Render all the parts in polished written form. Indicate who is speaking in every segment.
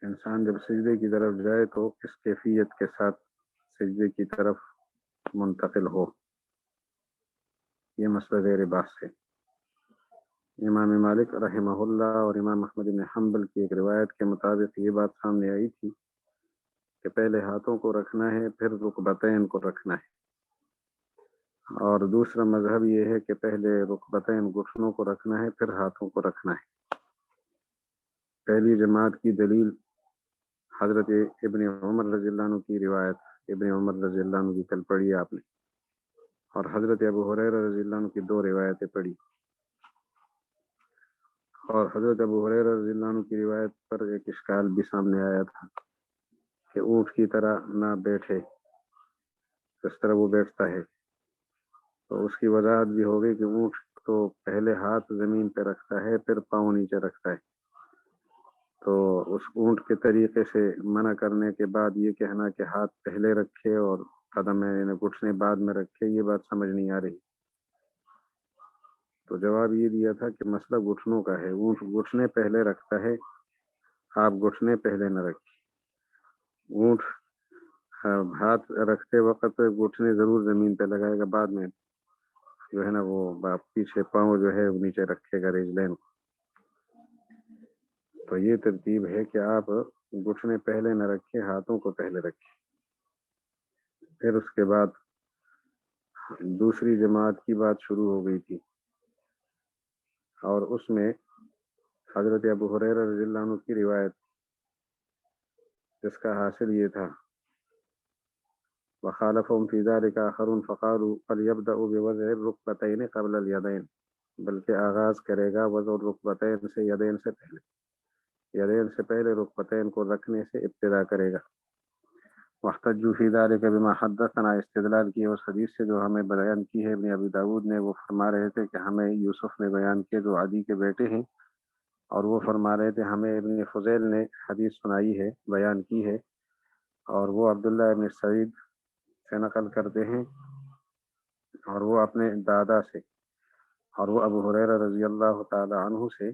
Speaker 1: انسان جب سجدے کی طرف جائے تو اس کیفیت کے ساتھ سجدے کی طرف منتقل ہو، یہ مسئلہ زیر بحث ہے۔ امام مالک رحمہ اللہ اور امام احمد بن حنبل کی ایک روایت کے مطابق یہ بات سامنے آئی تھی کہ پہلے ہاتھوں کو رکھنا ہے پھر رکبتین کو رکھنا ہے، اور دوسرا مذہب یہ ہے کہ پہلے رکبتین گھٹنوں کو رکھنا ہے پھر ہاتھوں کو رکھنا ہے۔ پہلی جماعت کی دلیل حضرت ابن عمر رضی اللہ عنہ کی روایت، ابن عمر رضی اللہ عنہ کی کل پڑھی آپ نے، اور حضرت ابو ہریرہ رضی اللہ عنہ کی دو روایتیں پڑھی، اور حضرت ابو ہریرہ رضی اللہ عنہ کی روایت پر ایک اشکال بھی سامنے آیا تھا کہ اونٹ کی طرح نہ بیٹھے جس طرح وہ بیٹھتا ہے، تو اس کی وضاحت بھی ہو گئی کہ اونٹ تو پہلے ہاتھ زمین پہ رکھتا ہے پھر پاؤں نیچے رکھتا ہے، تو اس اونٹ کے طریقے سے منع کرنے کے بعد یہ کہنا کہ ہاتھ پہلے رکھے اور قدم یعنی گھٹنے بعد میں رکھے، یہ بات سمجھ نہیں آ رہی۔ تو جواب یہ دیا تھا کہ مسئلہ گھٹنوں کا ہے، اونٹ گھٹنے پہلے رکھتا ہے، آپ گھٹنے پہلے نہ رکھیں۔ اونٹ ہاتھ رکھتے وقت گھٹنے ضرور زمین پہ لگائے گا، بعد میں جو ہے نا وہ پیچھے پاؤں جو ہے نیچے رکھے گا رجلین کو۔ تو یہ ترتیب ہے کہ آپ گھٹنے پہلے نہ رکھیں، ہاتھوں کو پہلے رکھیں۔ پھر اس کے بعد دوسری جماعت کی بات شروع ہو گئی تھی، اور اس میں حضرت ابو ہریرہ رضی اللہ عنہ کی روایت جس کا حاصل یہ تھا وخالفهم فی ذلک آخرون فقالوا فلیبدأوا بوضع الرکبتین قبل الیدین، بلکہ آغاز کرے گا وضع الرکبتین سے، یدین سے پہلے، یدین سے پہلے رکبتین کو رکھنے سے ابتدا کرے گا۔ واحتجوا فی ذلک بما حدثنا، استدلال کی اس حدیث سے جو ہمیں بیان کی ہے ابن ابی داود نے، وہ فرما رہے تھے کہ ہمیں یوسف نے بیان کیے جو عدی کے بیٹے ہیں، اور وہ فرما رہے تھے ہمیں ابن فضیل نے حدیث سنائی ہے، بیان کی ہے، اور وہ عبداللہ ابن سعید سے نقل کرتے ہیں، اور وہ اپنے دادا سے، اور وہ ابو ہریرہ رضی اللہ تعالی عنہ سے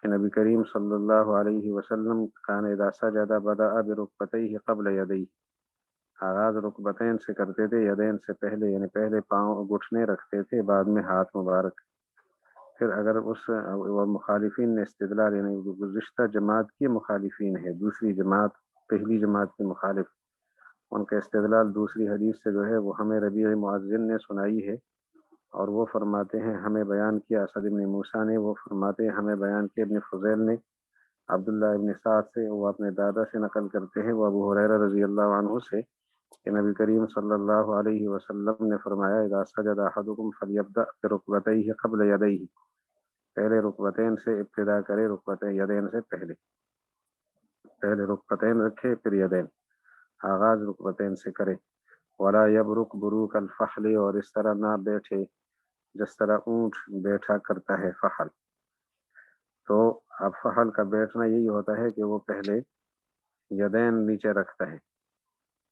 Speaker 1: کہ نبی کریم صلی اللہ علیہ وسلم کان اذا سجد بدأ برکبتیہ قبل یدیہ، آغاز رکبتین سے کرتے تھے، یدین سے پہلے، یعنی پہلے پاؤں گھٹنے رکھتے تھے بعد میں ہاتھ مبارک۔ پھر اگر اس مخالفین نے استدلال، یعنی گزشتہ جماعت کی مخالفین ہے، دوسری جماعت پہلی جماعت کے مخالف، ان کا استدلال دوسری حدیث سے جو ہے وہ ہمیں ربیع معزن نے سنائی ہے، اور وہ فرماتے ہیں ہمیں بیان کیا اسد ابن موسیٰ نے، وہ فرماتے ہیں ہمیں بیان کیا ابن فضیل نے عبداللہ ابن سعد سے، وہ اپنے دادا سے نقل کرتے ہیں، وہ ابو ہریرہ رضی اللہ عنہ سے کہ نبی کریم صلی اللہ علیہ وسلم نے فرمایا اذا سجد احدکم فلیبدأ برکبتیہ قبل یدیہ، پہلے رکبتین سے ابتدا کرے، رکبتین یدین سے پہلے، پہلے رکبتین رکھے پھر یدین، آغاز رکبتین سے کرے۔ ولا یبرک بروک الفحل، اور اس طرح نہ بیٹھے جس طرح اونٹ بیٹھا کرتا ہے، فحل۔ تو اب فحل کا بیٹھنا یہی ہوتا ہے کہ وہ پہلے یدین نیچے رکھتا ہے،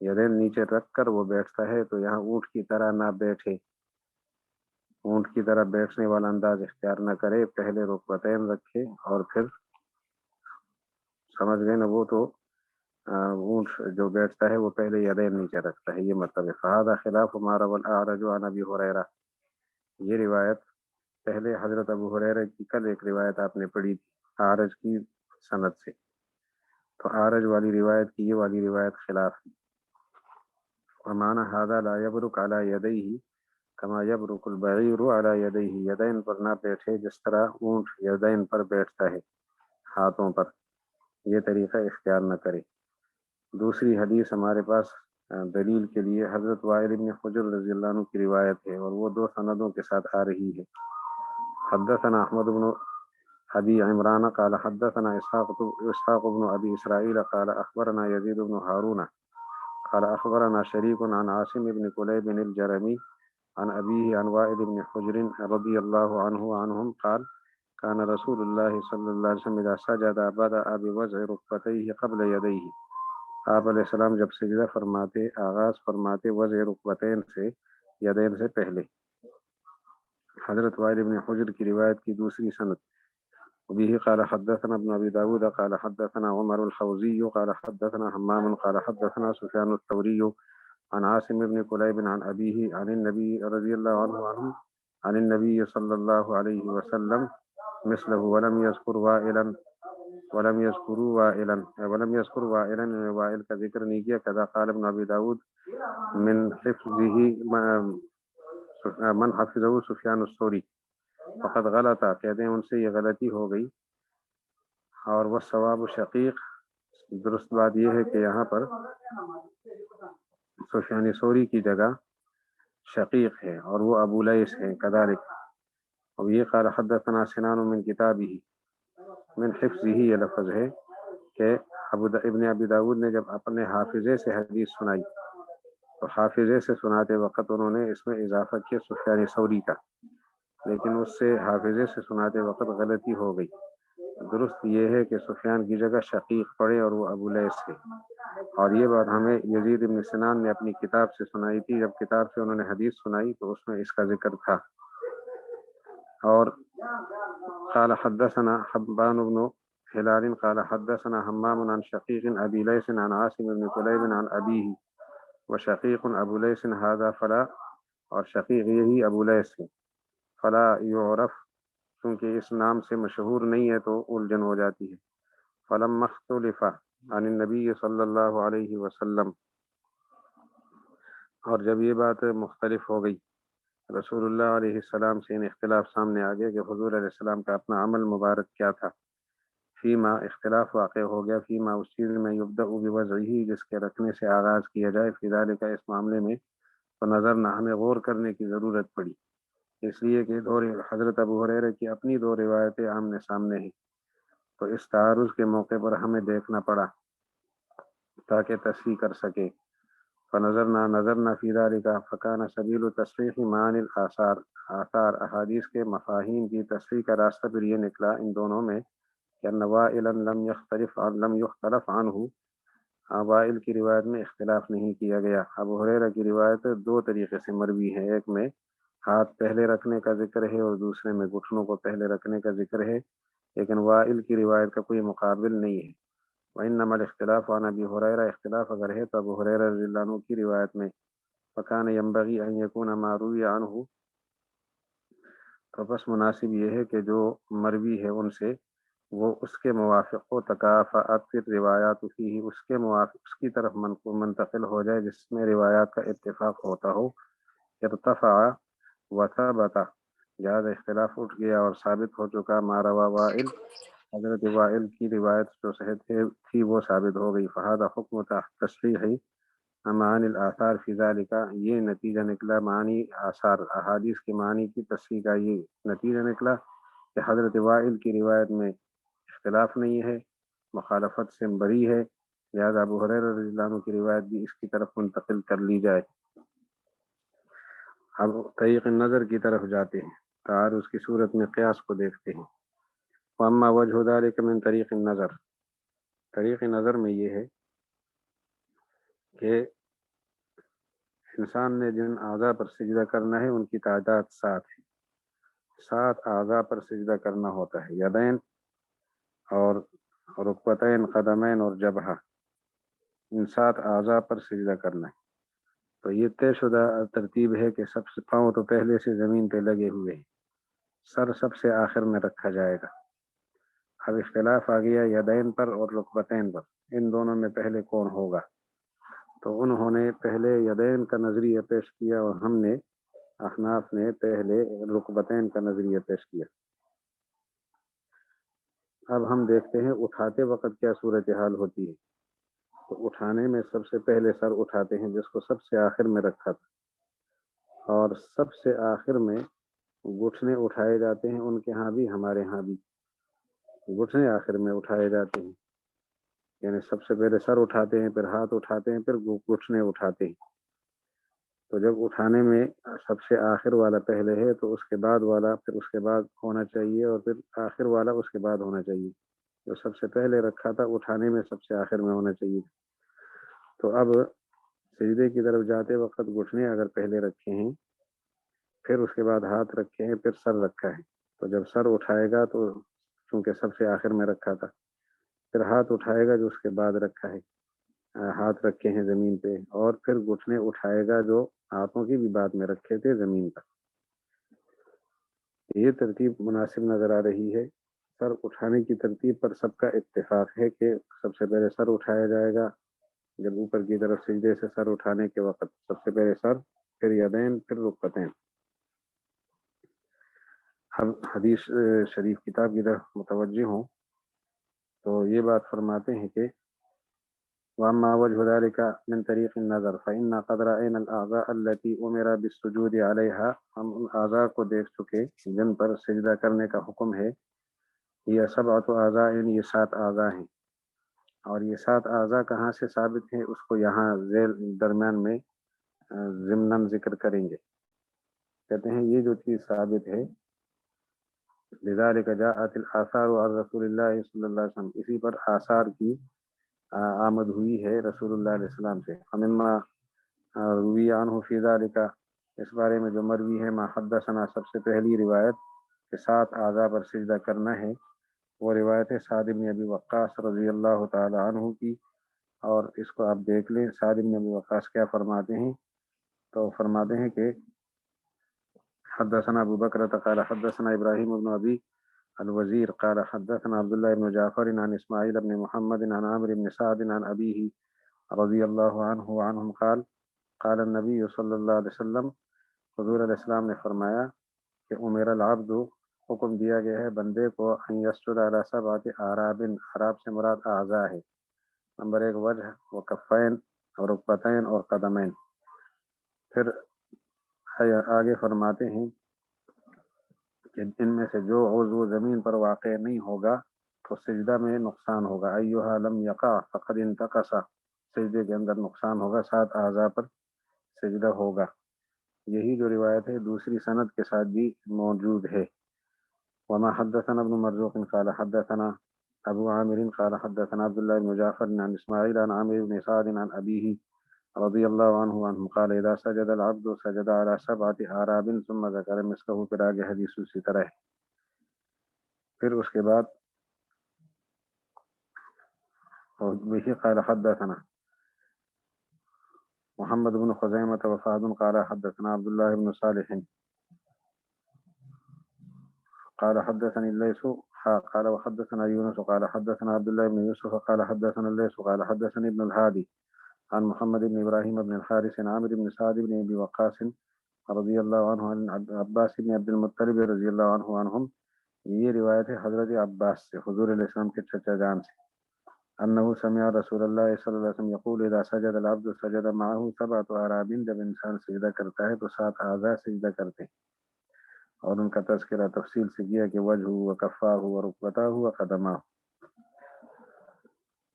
Speaker 1: یدین نیچے رکھ کر وہ بیٹھتا ہے، تو یہاں اونٹ کی طرح نہ بیٹھے، اونٹ کی طرح بیٹھنے والا انداز اختیار نہ کرے، پہلے رکبتین رکھے اور پھر سمجھ گئے نا، وہ تو اونٹ جو بیٹھتا ہے وہ پہلے یدین نیچے رکھتا ہے، یہ مطلب ہے۔ فہذا خلاف ما روى الاعرج عن ابی ہریرہ، یہ روایت پہلے حضرت ابو ہریرہ کی کل ایک روایت آپ نے پڑھی تھی اعرج کی سند سے، تو اعرج والی روایت کی یہ والی روایت خلاف ہے۔ ومعنى هذا لا يبرك على يديه كما يبرك البعير على يديه، یدین پر نہ بیٹھے جس طرح اونٹ یدین پر بیٹھتا ہے، ہاتھوں پر، یہ طریقہ اختیار نہ کرے۔ دوسری حدیث ہمارے پاس دلیل کے لیے حضرت وائل بن حجر رضی اللہ عنہ کی روایت ہے، اور وہ دو سندوں کے ساتھ آ رہی ہے۔ حدثنا احمد بن ابی عمران قال حدثنا اسحاق بن ابی اسرائیل قال اخبرنا یزید بن ہارون قال اخبرنا شریک عن عاصم بن کلیب الجرمی عن ابیہ عن وائل بن حجر رضی اللہ عنہ عنہم قال كان رسول اللہ صلی اللہ علیہ وسلم اذا سجد بدأ بوضع رکبتیہ قبل یدیہ، آپ علیہ السلام جب سجدہ فرماتے آغاز فرماتے وضع رکبتین سے، یدین سے پہلے۔ حضرت وائل بن حجر کی روایت کی دوسری سند وبه قال حدثنا ابن أبي داود قال حدثنا عمر الحوزي قال حدثنا همام قال حدثنا سفيان الثوري عن عاصم بن كليب عن أبيه عن النبي رضي الله عنه عن النبي صلى الله عليه وسلم مثله ولم يذكر وائلا کا ذکر نہیں کیا. كذا قال ابن أبي داود من حفظه سفيان الثوري فقد غلط. کہتے ہیں ان سے یہ غلطی ہو گئی. اور وہ ثواب شقیق، درست بات یہ ہے کہ یہاں پر سفیان ثوری کی جگہ شقیق ہے اور وہ ابو لیث ہے کذالک. اور یہ قال حدثنا سنان من کتابه من حفظه، یہ لفظ ہے کہ ابن ابی داود نے جب اپنے حافظے سے حدیث سنائی تو حافظے سے سناتے وقت انہوں نے اس میں اضافہ کیا سفیان ثوری کا، لیکن اس سے حافظے سے سناتے وقت غلطی ہو گئی. درست یہ ہے کہ سفیان کی جگہ شقیق پڑے اور وہ ابو لیث ہے. اور یہ بات ہمیں یزید بن سنان نے اپنی کتاب سے سنائی تھی. جب کتاب سے انہوں نے حدیث سنائی تو اس میں اس کا ذکر تھا. اور قال حدثنا حبان بن هلال قال حدثنا همام عن شقيق ابي ليث عن عاصم بن كليب عن ابيه وشقيق ابو ليث هذا فلا، اور شقیق یہی ابو لیث ہے. فلا يعرف، کیونکہ اس نام سے مشہور نہیں ہے تو الجھن ہو جاتی ہے. فلما اختلف عن النبی صلی اللہ علیہ وسلم، اور جب یہ بات مختلف ہو گئی رسول اللہ علیہ السلام سے، ان اختلاف سامنے آ گیا کہ حضور علیہ السلام کا اپنا عمل مبارک کیا تھا. فیما، اختلاف واقع ہو گیا، فیما اس چیز میں یبدأ بوضعہ، جس کے رکھنے سے آغاز کیا جائے، فی ذالک اس معاملے میں. تو نظر نہ، ہمیں غور کرنے کی ضرورت پڑی، اس لیے کہ حضرت ابو ہریرہ کی اپنی دو روایتیں آمنے سامنے ہیں، تو اس تعارض کے موقع پر ہمیں دیکھنا پڑا تاکہ تصحیح کر سکے. نظرنا فی ذالک فکان سبیل تصحیح معانی آثار، احادیث کے مفاہیم کی تصحیح کا راستہ پھر یہ نکلا ان دونوں میں کہ وائلا لم یختلف عنہ، وائل کی روایت میں اختلاف نہیں کیا گیا. ابو ہریرہ کی روایت دو طریقے سے مروی ہے، ایک میں ہاتھ پہلے رکھنے کا ذکر ہے اور دوسرے میں گھٹنوں کو پہلے رکھنے کا ذکر ہے، لیکن وائل کی روایت کا کوئی مقابل نہیں ہے. وإنما الاختلاف عن ابی ہریرہ، اختلاف اگر ہے تو ابو ہریرہ رضی اللہ عنہ کی روایت میں. فکان ينبغي ان يكون ما روی عنہ، تو بس مناسب یہ ہے کہ جو مروی ہے ان سے وہ اس کے موافق ہو. تکافأت پھر روایات فیہ، اس کے موافق اس کی طرف منتقل ہو جائے جس میں روایات کا اتفاق ہوتا ہو. ارتفع وثبت، لہذا اختلاف اٹھ گیا اور ثابت ہو چکا. ما روا وائل، حضرت وائل کی روایت جو صحیح تھی وہ ثابت ہو گئی. فہذا حکم تصحیح معانی الاثار فی ذالک، یہ نتیجہ نکلا معانی آثار، احادیث کے معنی کی تصحیح کا یہ نتیجہ نکلا کہ حضرت وائل کی روایت میں اختلاف نہیں ہے، مخالفت سے بری ہے، لہذا ابو ہریرہ رضی اللہ عنہ کی روایت بھی اس کی طرف منتقل کر لی جائے. اب طریق نظر کی طرف جاتے ہیں، تعارض کی صورت میں قیاس کو دیکھتے ہیں. واما وجہ ذلک من طریق النظر، طریق نظر میں یہ ہے کہ انسان نے جن اعضاء پر سجدہ کرنا ہے ان کی تعداد 7 ہے. 7 اعضاء پر سجدہ کرنا ہوتا ہے، یدین اور رکبتین، قدمین اور جبہہ، ان 7 اعضاء پر سجدہ کرنا ہے. تو یہ طے شدہ ترتیب ہے کہ سب سے پاؤں تو پہلے سے زمین پہ لگے ہوئے ہیں، سر سب سے آخر میں رکھا جائے گا. اب اختلاف آ گیا یدین پر اور رکبتین پر، ان دونوں میں پہلے کون ہوگا. تو انہوں نے پہلے یدین کا نظریہ پیش کیا اور ہم نے احناف نے پہلے رکبتین کا نظریہ پیش کیا. اب ہم دیکھتے ہیں اٹھاتے وقت کیا صورتحال ہوتی ہے. تو اٹھانے میں سب سے پہلے سر اٹھاتے ہیں جس کو سب سے آخر میں رکھا تھا، اور سب سے آخر میں گھٹنے اٹھائے جاتے ہیں. ان کے ہاں بھی ہمارے ہاں بھی گھٹنے آخر میں اٹھائے جاتے ہیں، یعنی سب سے پہلے سر اٹھاتے ہیں، پھر ہاتھ اٹھاتے ہیں، پھر گھٹنے اٹھاتے ہیں. تو جب اٹھانے میں سب سے آخر والا پہلے ہے تو اس کے بعد والا پھر اس کے بعد ہونا چاہیے، اور پھر آخر والا اس کے بعد ہونا چاہیے. جو سب سے پہلے رکھا تھا اٹھانے میں سب سے آخر میں ہونا چاہیے. تو اب سجدے کی طرف جاتے وقت گھٹنے اگر پہلے رکھے ہیں، پھر اس کے بعد ہاتھ رکھے ہیں، پھر سر رکھا ہے، تو جب سر اٹھائے گا تو چونکہ سب سے آخر میں رکھا تھا. پھر ہاتھ اٹھائے گا جو اس کے بعد رکھا ہے، ہاتھ رکھے ہیں زمین پہ، اور پھر گھٹنے اٹھائے گا جو ہاتھوں کی بھی بعد میں رکھے تھے زمین پر. یہ ترتیب مناسب نظر آ رہی ہے. سر اٹھانے کی ترتیب پر سب کا اتفاق ہے کہ سب سے پہلے سر اٹھایا جائے گا. جب اوپر کی طرف سجدے سے سر اٹھانے کے وقت سب سے پہلے سر، پھر یدین، پھر رکبتین. ہم حدیث شریف کتاب کی طرف متوجہ ہوں تو یہ بات فرماتے ہیں کہ وَأَمَّا وَجْهُ ذَلِكَ مِنْ طَرِيقِ النَّظَرِ فَإِنَّا قَدْ رَأَيْنَا الْأَعْضَاءَ الَّتِي أُمِرَ بِالسُّجُودِ عَلَيْهَا. ہم ان اعضاء کو دیکھ چکے جن پر سجدہ کرنے کا حکم ہے. یہ 7 اعضاء، یہ 7 اعضاء ہیں. اور یہ 7 اعضاء کہاں سے ثابت ہیں اس کو یہاں ذیل درمیان میں ضمناً ذکر کریں گے. کہتے ہیں یہ جو چیز ثابت ہے، لذلك جاءت الآثار عن رسول اللہ صلی اللہ علیہ وسلم، اسی پر آثار کی آمد ہوئی ہے رسول اللہ علیہ السلام سے. فمما روی عنہ فی ذلک، اس بارے میں جو مروی ہے، ما حدثنا، سب سے پہلی روایت کہ 7 اعضاء پر سجدہ کرنا ہے، وہ روایت ہے سعد بن ابی وقاص رضی اللہ تعالی عنہ کی. اور اس کو آپ دیکھ لیں سعد بن ابی وقاص کیا فرماتے ہیں. تو فرماتے ہیں کہ حدثنا ابو بکر قال حدثنا ابراہیم بن ابی الوزیر قال حدثنا عبد الله بن جعفر عن اسماعیل بن محمد عن عامر بن سعد عن ابیہ رضی اللہ عنہ وعنہم قال قال النبی صلی اللہ علیہ وسلم، حضور علیہ السلام نے فرمایا کہ امیر العبد، حکم دیا گیا ہے بندے کو، ان یسجد علی 7 اعراب، اعراب سے مراد اعضاء ہے. نمبر 1 وجہ و کفین اور رکبتین اور قدمین. پھر آگے فرماتے ہیں کہ ان میں سے جو عضو زمین پر واقع نہیں ہوگا تو سجدہ میں نقصان ہوگا. ایھا لم یقع فقد انتقص، سجدے کے اندر نقصان ہوگا. 7 اعضاء پر سجدہ ہوگا. یہی جو روایت ہے دوسری سند کے ساتھ بھی موجود ہے. وما حدثنا ابن مرزوق قال حدثنا ابو عامر قال حدثنا عبد الله بن جعفر عن اسماعیل عن عامر بن سعد عن ابیہ رضی اللہ عنہ قال اذا سجد العبد سجد على 7 اعراب ثم ذكر مثله. پھر آگے حدیث اسی طرح ہے. پھر اس کے بعد وہی قال حدثنا محمد بن خزیمہ وفاد قال حدثنا عبد الله بن صالح قال حدثني الليث قال وحدثنا يونس قال حدثنا عبد الله بن يوسف قال حدثنا الليث قال حدثني ابن الهادي عن محمد بن ابراہیم بن الحارث عن عامر بن سعد بن ابي وقاص رضی اللہ عنہ عن عباس بن عبد المطلب رضی اللہ عنہ عنہم. یہ روایت ہے حضرت عباس سے، حضور علیہ السلام کے چچا جان سے. انه سمع رسول اللہ صلی اللہ علیہ وسلم یقول اذا سجد العبد سجد معه 7 اعراب. جب انسان سجدہ کرتا ہے تو 7 اعضاء سجدہ کرتے ہیں. اور ان کا تذکرہ تفصیل سے کیا کہ وجہ و کفاہ و رکبتہ و قدمہ.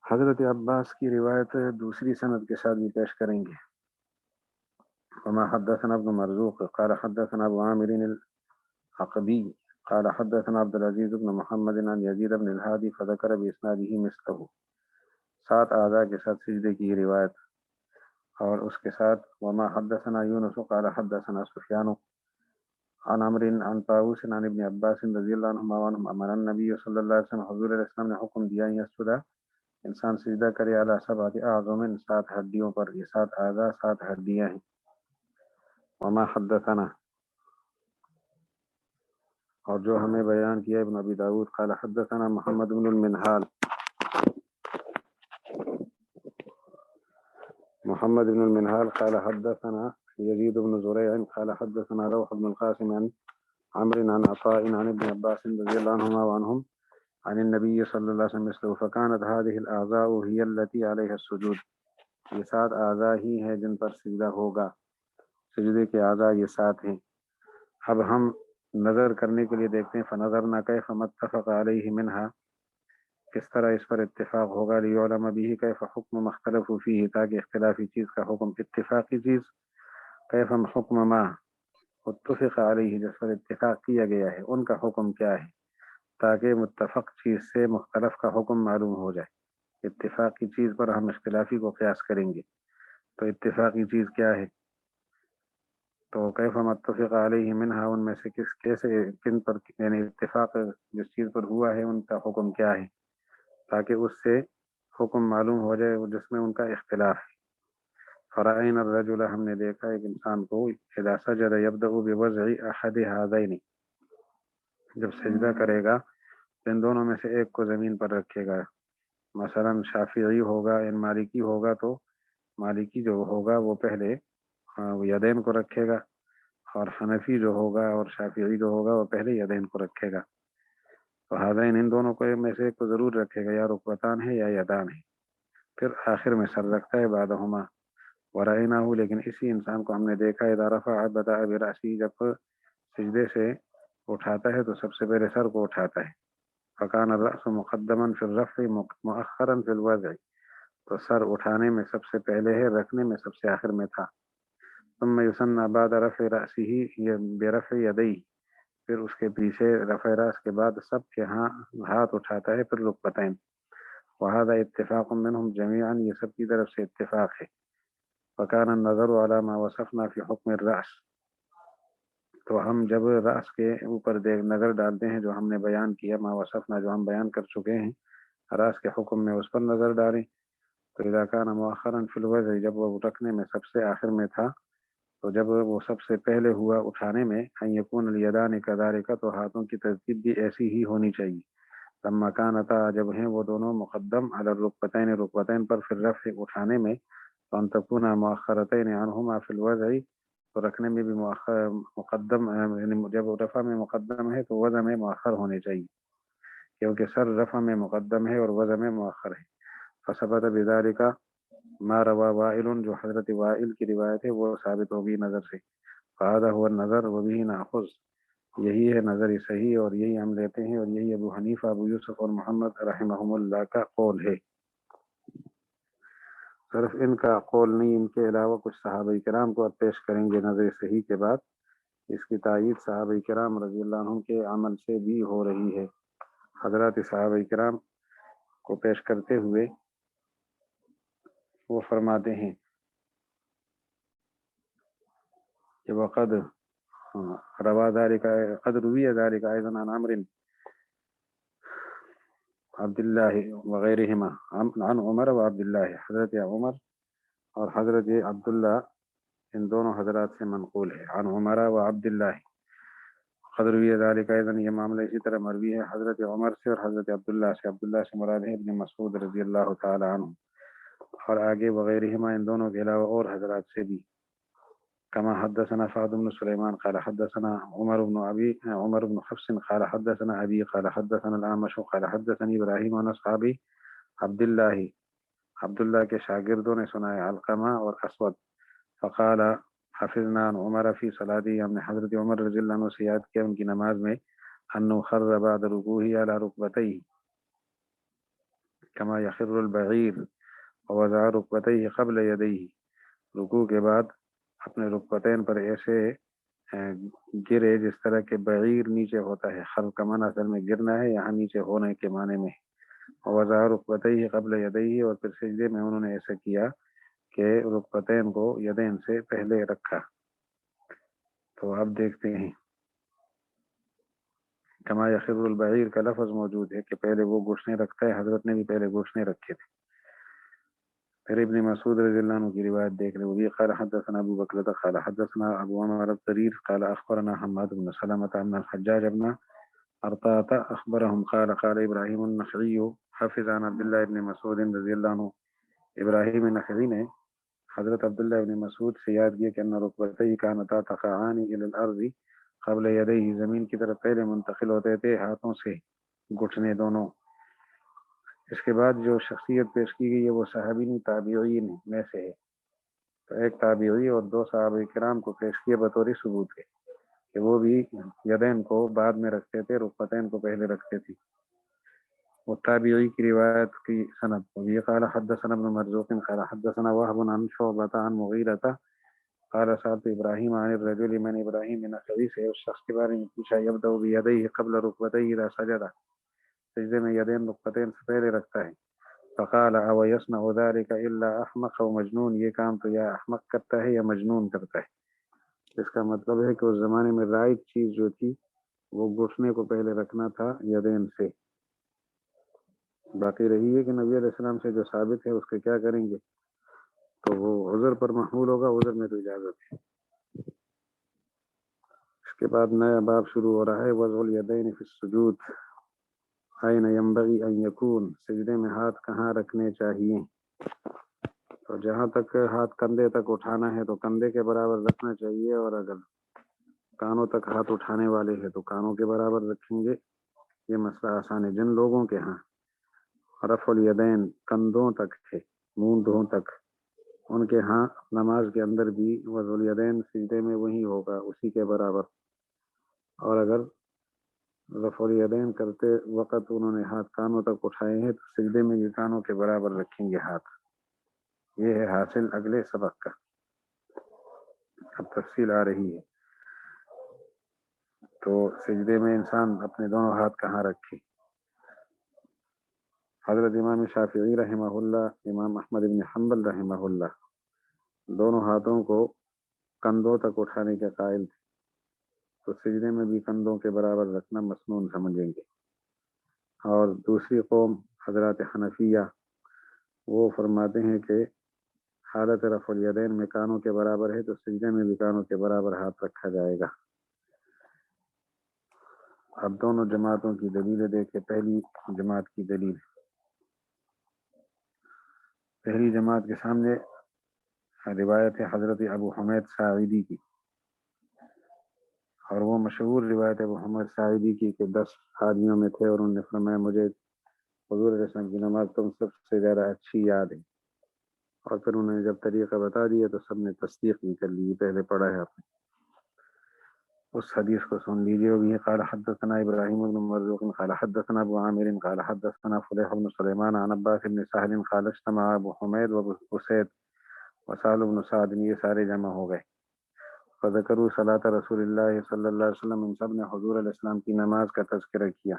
Speaker 1: حضرت عباس کی روایت دوسری سند کے ساتھ بھی پیش کریں گے. وما حدثنا ابن مرزوق قال حدثنا ابو عامر العقدی قال حدثنا عبد العزيز بن محمد عن يزيد بن الهادي فذكر باسناده مثله. 7 اعضاء کے ساتھ سجدے کی روایت. اور اس کے ساتھ وما حدثنا يونس قال حدثنا سفيان عن عمرو عن طاووس عن ابن عباس رضی اللہ عنہما امر النبی صلی اللہ علیہ وسلم، حضور علیہ السلام نے حکم دیا یسجد، انسان سجدہ کرے، علی 7 اعظم، 7 ہڈیوں پر. یہ 7 اعضاء 7 ہڈیاں ہیں. وما حدثنا، اور جو ہمیں بیان کیا ابن ابی داود قال حدثنا محمد بن المنہال، محمد بن المنہال قال حدثنا يزيد بن زريع قال حدثنا روح بن القاسم عن عمرو عن عطاء عن ابن عباس رضي الله عنهما وعنهم عن النبي صلى الله عليه وسلم مثله. فكانت هذه الاعضاء هي التي عليها السجود. یہ 7 اعضاء ہی ہیں جن پر سجدہ ہوگا. سجدے کے اعضاء یہ 7 ہیں. اب ہم نظر کرنے کے لیے دیکھتے ہیں. فنظرنا كيف متفق عليه منها، کس طرح اس پر اتفاق ہوگا. لیعلم به كيف حکم مختلف فيه، تاکہ اختلافی چیز کا حکم اتفاقی چیز. كيف حکم ما اتفق علیہ، جس پر اتفاق کیا گیا ہے ان کا حکم کیا ہے، تاکہ متفق چیز سے مختلف کا حکم معلوم ہو جائے. اتفاقی چیز پر ہم اختلافی کو قیاس کریں گے. تو اتفاقی چیز کیا ہے؟ تو کیف متفق علیہ منہا، ان میں سے کن پر یعنی اتفاق جس چیز پر ہوا ہے ان کا حکم کیا ہے، تاکہ اس سے حکم معلوم ہو جائے جس میں ان کا اختلاف ہے۔ فرائن الرجل، ہم نے دیکھا ایک انسان کو، اذا سجد یبدأ بوضع احد هذین، جب سجدہ کرے گا تو ان دونوں میں سے ایک کو زمین پر رکھے گا۔ مثلا شافعی ہوگا یا مالکی ہوگا تو مالکی جو ہوگا وہ پہلے یدین کو رکھے گا، اور حنفی جو ہوگا اور شافعی جو ہوگا وہ پہلے یدین کو رکھے گا۔ تو ہذین، ان دونوں کو میں سے ایک کو ضرور رکھے گا، یا رکبتان ہے یا یدان ہے، پھر آخر میں سر رکھتا ہے بعدہما۔ ورائناہ، لیکن اسی انسان کو ہم نے دیکھا اذا رفع بدأ برأسی، جب سجدے سے اٹھاتا ہے تو سب سے پہلے سر کو اٹھاتا ہے۔ فکان الرأس مقدما فی الرفع مؤخرا فی الوضع، تو سر اٹھانے میں سب سے پہلے ہے، رکھنے میں سب سے آخر میں تھا۔ ثم یسنى بعد رفع رأسه برفع یدیہ، پھر اس کے پیچھے رفع راس کے بعد سب کے ہاتھ اٹھاتا ہے، پھر رکبتین۔ وهذا اتفاق منهم جميعا، یہ سب کی طرف سے اتفاق ہے۔ فكان النظر على ما وصفنا في حكم الرأس، تو ہم جب رأس کے اوپر نظر ڈالتے ہیں جو ہم نے بیان کیا، ما وصفنا جو ہم بیان کر چکے ہیں رأس کے حکم میں، اس پر نظر ڈالیں تو اذا كان مؤخرا في الوضع، جب وہ رکھنے میں سب سے آخر میں تھا، تو جب وہ سب سے پہلے ہوا اٹھانے میں، ان یکون الیدان كذلك، تو ہاتھوں کی ترتیب بھی ایسی ہی ہونی چاہیے۔ لما كانتا، جب ہیں وہ دونوں مقدم علی الرکبتین، رکبتین پر، پھر رفع اٹھانے میں، فان تكون مؤخرتین عنہما فی الوضع، تو رکھنے میں بھی مقدم، یعنی جب رفع میں مقدم ہے تو وضع میں مؤخر ہونے چاہیے، کیونکہ سر رفع میں مقدم ہے اور وضع میں مؤخر ہے۔ فثبت بذلك ما روى وائل، جو حضرت وائل کی روایت ہے وہ ثابت ہوگی نظر سے۔ فهذا هو النظر وبه ناخذ، یہی ہے نظر صحیح اور یہی ہم لیتے ہیں، اور یہی ابو حنیفہ، ابو یوسف اور محمد رحمہم اللہ کا قول ہے۔ صرف ان کا قول نہیں، ان کے علاوہ کچھ صحابہ کرام کو اب پیش کریں گے نظر صحیح کے بعد۔ اس کی تائید صحابہ کرام رضی اللہ عنہم کے عمل سے بھی ہو رہی ہے۔ حضرات صحابہ کرام کو پیش کرتے ہوئے وہ فرماتے ہیں کہ وقد روا ذلك، قد روی ذلك ايضا عن عمرو عبد الله وغیرہما، عن عمر و عبد اللہ، حضرت عمر اور حضرت عبداللہ، ان دونوں حضرات سے منقول ہے، عن عمر و عبداللہ۔ قد روی ذلك ايضا، یہ معاملہ اسی طرح مروی ہے حضرت عمر سے اور حضرت عبداللہ سے، عبداللہ سے مراد ہے ابن مسعود رضی اللہ تعالی عنہ، اور آگے وغیرہما، ان دونوں کے علاوہ اور حضرات سے بھی۔ كما حدثنا فهد بن سليمان قال حدثنا عمر بن حفص قال حدثنا أبي قال حدثنا الأعمش قال حدثني إبراهيم عن أصحابي عبد الله کے شاگردوں نے سنایا، علقمہ اور اسود، فقال حفظنا عن عمر في صلاته، ہم نے حضرت عمر رضی اللہ عنہ سے یاد کیا ان کی نماز میں، انه خر بعد ركوعه على ركبتيه كما يخر البعير ووضع ركبتيه قبل يديه، رکوع کے بعد اپنے رکبتین پر ایسے گرے جس طرح کے بعیر نیچے ہوتا ہے، خر کا معنی اصل میں گرنا ہے، یہاں نیچے ہونے کے معنی میں۔ وضع رکبتیہ قبل یدیہ، اور پھر سجدے میں انہوں نے ایسا کیا کہ رکبتین کو یدین سے پہلے رکھا۔ تو اب دیکھتے ہیں، کما یخر البعیر کا لفظ موجود ہے کہ پہلے وہ گھٹنے رکھتا ہے، حضرت نے بھی پہلے گھٹنے رکھے تھے۔ پھر ابن مسعود رضی اللہ عنہ کی روایت دیکھ لیں، وہی قال حدثنا ابو بکر قال حدثنا ابو عمر الطرير قال اخبرنا حماد بن سلمة عن الحجاج بن ارطاة اخبرهم قال قال ابراهيم النخعي حفظ عن عبد الله بن مسعود رضی اللہ عنہ، ابراہیم نخعی نے حضرت عبداللہ بن مسعود سے یاد کیا کہ ان رکبتیہ كانتا تقعان الى الارض قبل یدیہ، زمین کی طرف پہلے منتقل ہوتے تھے ہاتھوں سے، گھٹنے دونوں۔ اس کے بعد جو شخصیت پیش کی گئی ہے وہ صحابین تابعین میں سے ہے، تو ایک تابعی اور دو صحابہ کرام کو پیش کیا بطور ثبوت ہے کہ وہ بھی یدین کو بعد میں رکھتے تھے، رکبتین کو پہلے رکھتے تھے۔ وہ تابعی کی روایت کی سند، وہی قال حدثنا ابن مرزوق قال حدثنا وهب عن شعبة عن مغیرة قال سألت ابراہیم عن الرجل، میں نے ابراہیم نخعی سے اس شخص کے بارے میں پوچھا، یبدأ بیدیہ قبل رکبتیہ اذا سجد، سجدے میں یدین رکبتین سے پہلے رکھتا ہے۔ فقال او يصنع ذلك الا احمق او مجنون، یہ کام تو یا احمق کرتا ہے یا مجنون کرتا ہے۔ اس کا مطلب ہے کہ اس زمانے میں رائٹ چیز جو تھی وہ گھٹنے کو پہلے رکھنا تھا یدین سے. باقی رہی ہے کہ نبی علیہ السلام سے جو ثابت ہے اس کے کیا کریں گے، تو وہ عذر پر محمول ہوگا، عذر میں تو اجازت ہے. اس کے بعد نیا باب شروع ہو رہا ہے، وضع الیدین فی السجود این ینبغی ان یکون، سجدے میں ہاتھ کہاں رکھنے چاہیے. تو جہاں تک ہاتھ کندھے تک اٹھانا ہے تو کندھے کے برابر رکھنا چاہیے، اور اگر کانوں تک ہاتھ اٹھانے والے ہیں تو کانوں کے برابر رکھیں گے. یہ مسئلہ آسان ہے. جن لوگوں کے ہاں رفع الیدین کندھوں تک ہے، مونڈوں تک، ان کے ہاں نماز کے اندر بھی وضع الیدین سجدے میں وہی ہوگا، اسی کے برابر. اور اگر رفع الیدین کرتے وقت انہوں نے ہاتھ کانوں تک اٹھائے ہیں تو سجدے میں بھی کانوں کے برابر رکھیں گے ہاتھ. یہ ہے حاصل اگلے سبق کا. اب تفصیل آ رہی ہے. تو سجدے میں انسان اپنے دونوں ہاتھ کہاں رکھے. حضرت امام شافعی رحمہ اللہ، امام احمد بن حنبل رحمہ اللہ دونوں ہاتھوں کو کندھوں تک اٹھانے کے قائل تھے، تو سجدے میں بھی کندھوں کے برابر رکھنا مسنون سمجھیں گے. اور دوسری قوم حضرات حنفیہ وہ فرماتے ہیں کہ حالت رفع الیدین میں کانوں کے برابر ہے تو سجدے میں بھی کانوں کے برابر ہاتھ رکھا جائے گا. اب دونوں جماعتوں کی دلیلیں دیکھیں. پہلی جماعت کی دلیل، پہلی جماعت کے سامنے روایت ہے حضرت ابو حمید ساعدی کی، اور وہ مشہور روایت ابو حمید ساعدی کی کہ 10 آدمیوں میں تھے اور انہوں نے فرمایا مجھے حضور علیہ السلام کی نماز تم سب سے زیادہ اچھی یاد ہے. اور پھر انہوں نے جب طریقہ بتا دیا تو سب نے تصدیق بھی کر لی. پہلے پڑھا ہے آپ نے، اس حدیث کو سن لیجیے. وہ بھی قال حدثنا ابراہیم بن مرزوق قال حدثنا ابو عامر قال حدثنا فلیح بن سلیمان عن عباس بن سہل قال اجتمع ابو حمید و اسید وسال بن سعد، یہ سارے جمع ہو گئے. فذکروا صلاۃ رسول اللہ صلی اللہ علیہ وسلم، ان سب نے حضور علیہ السلام کی نماز کا تذکرہ کیا.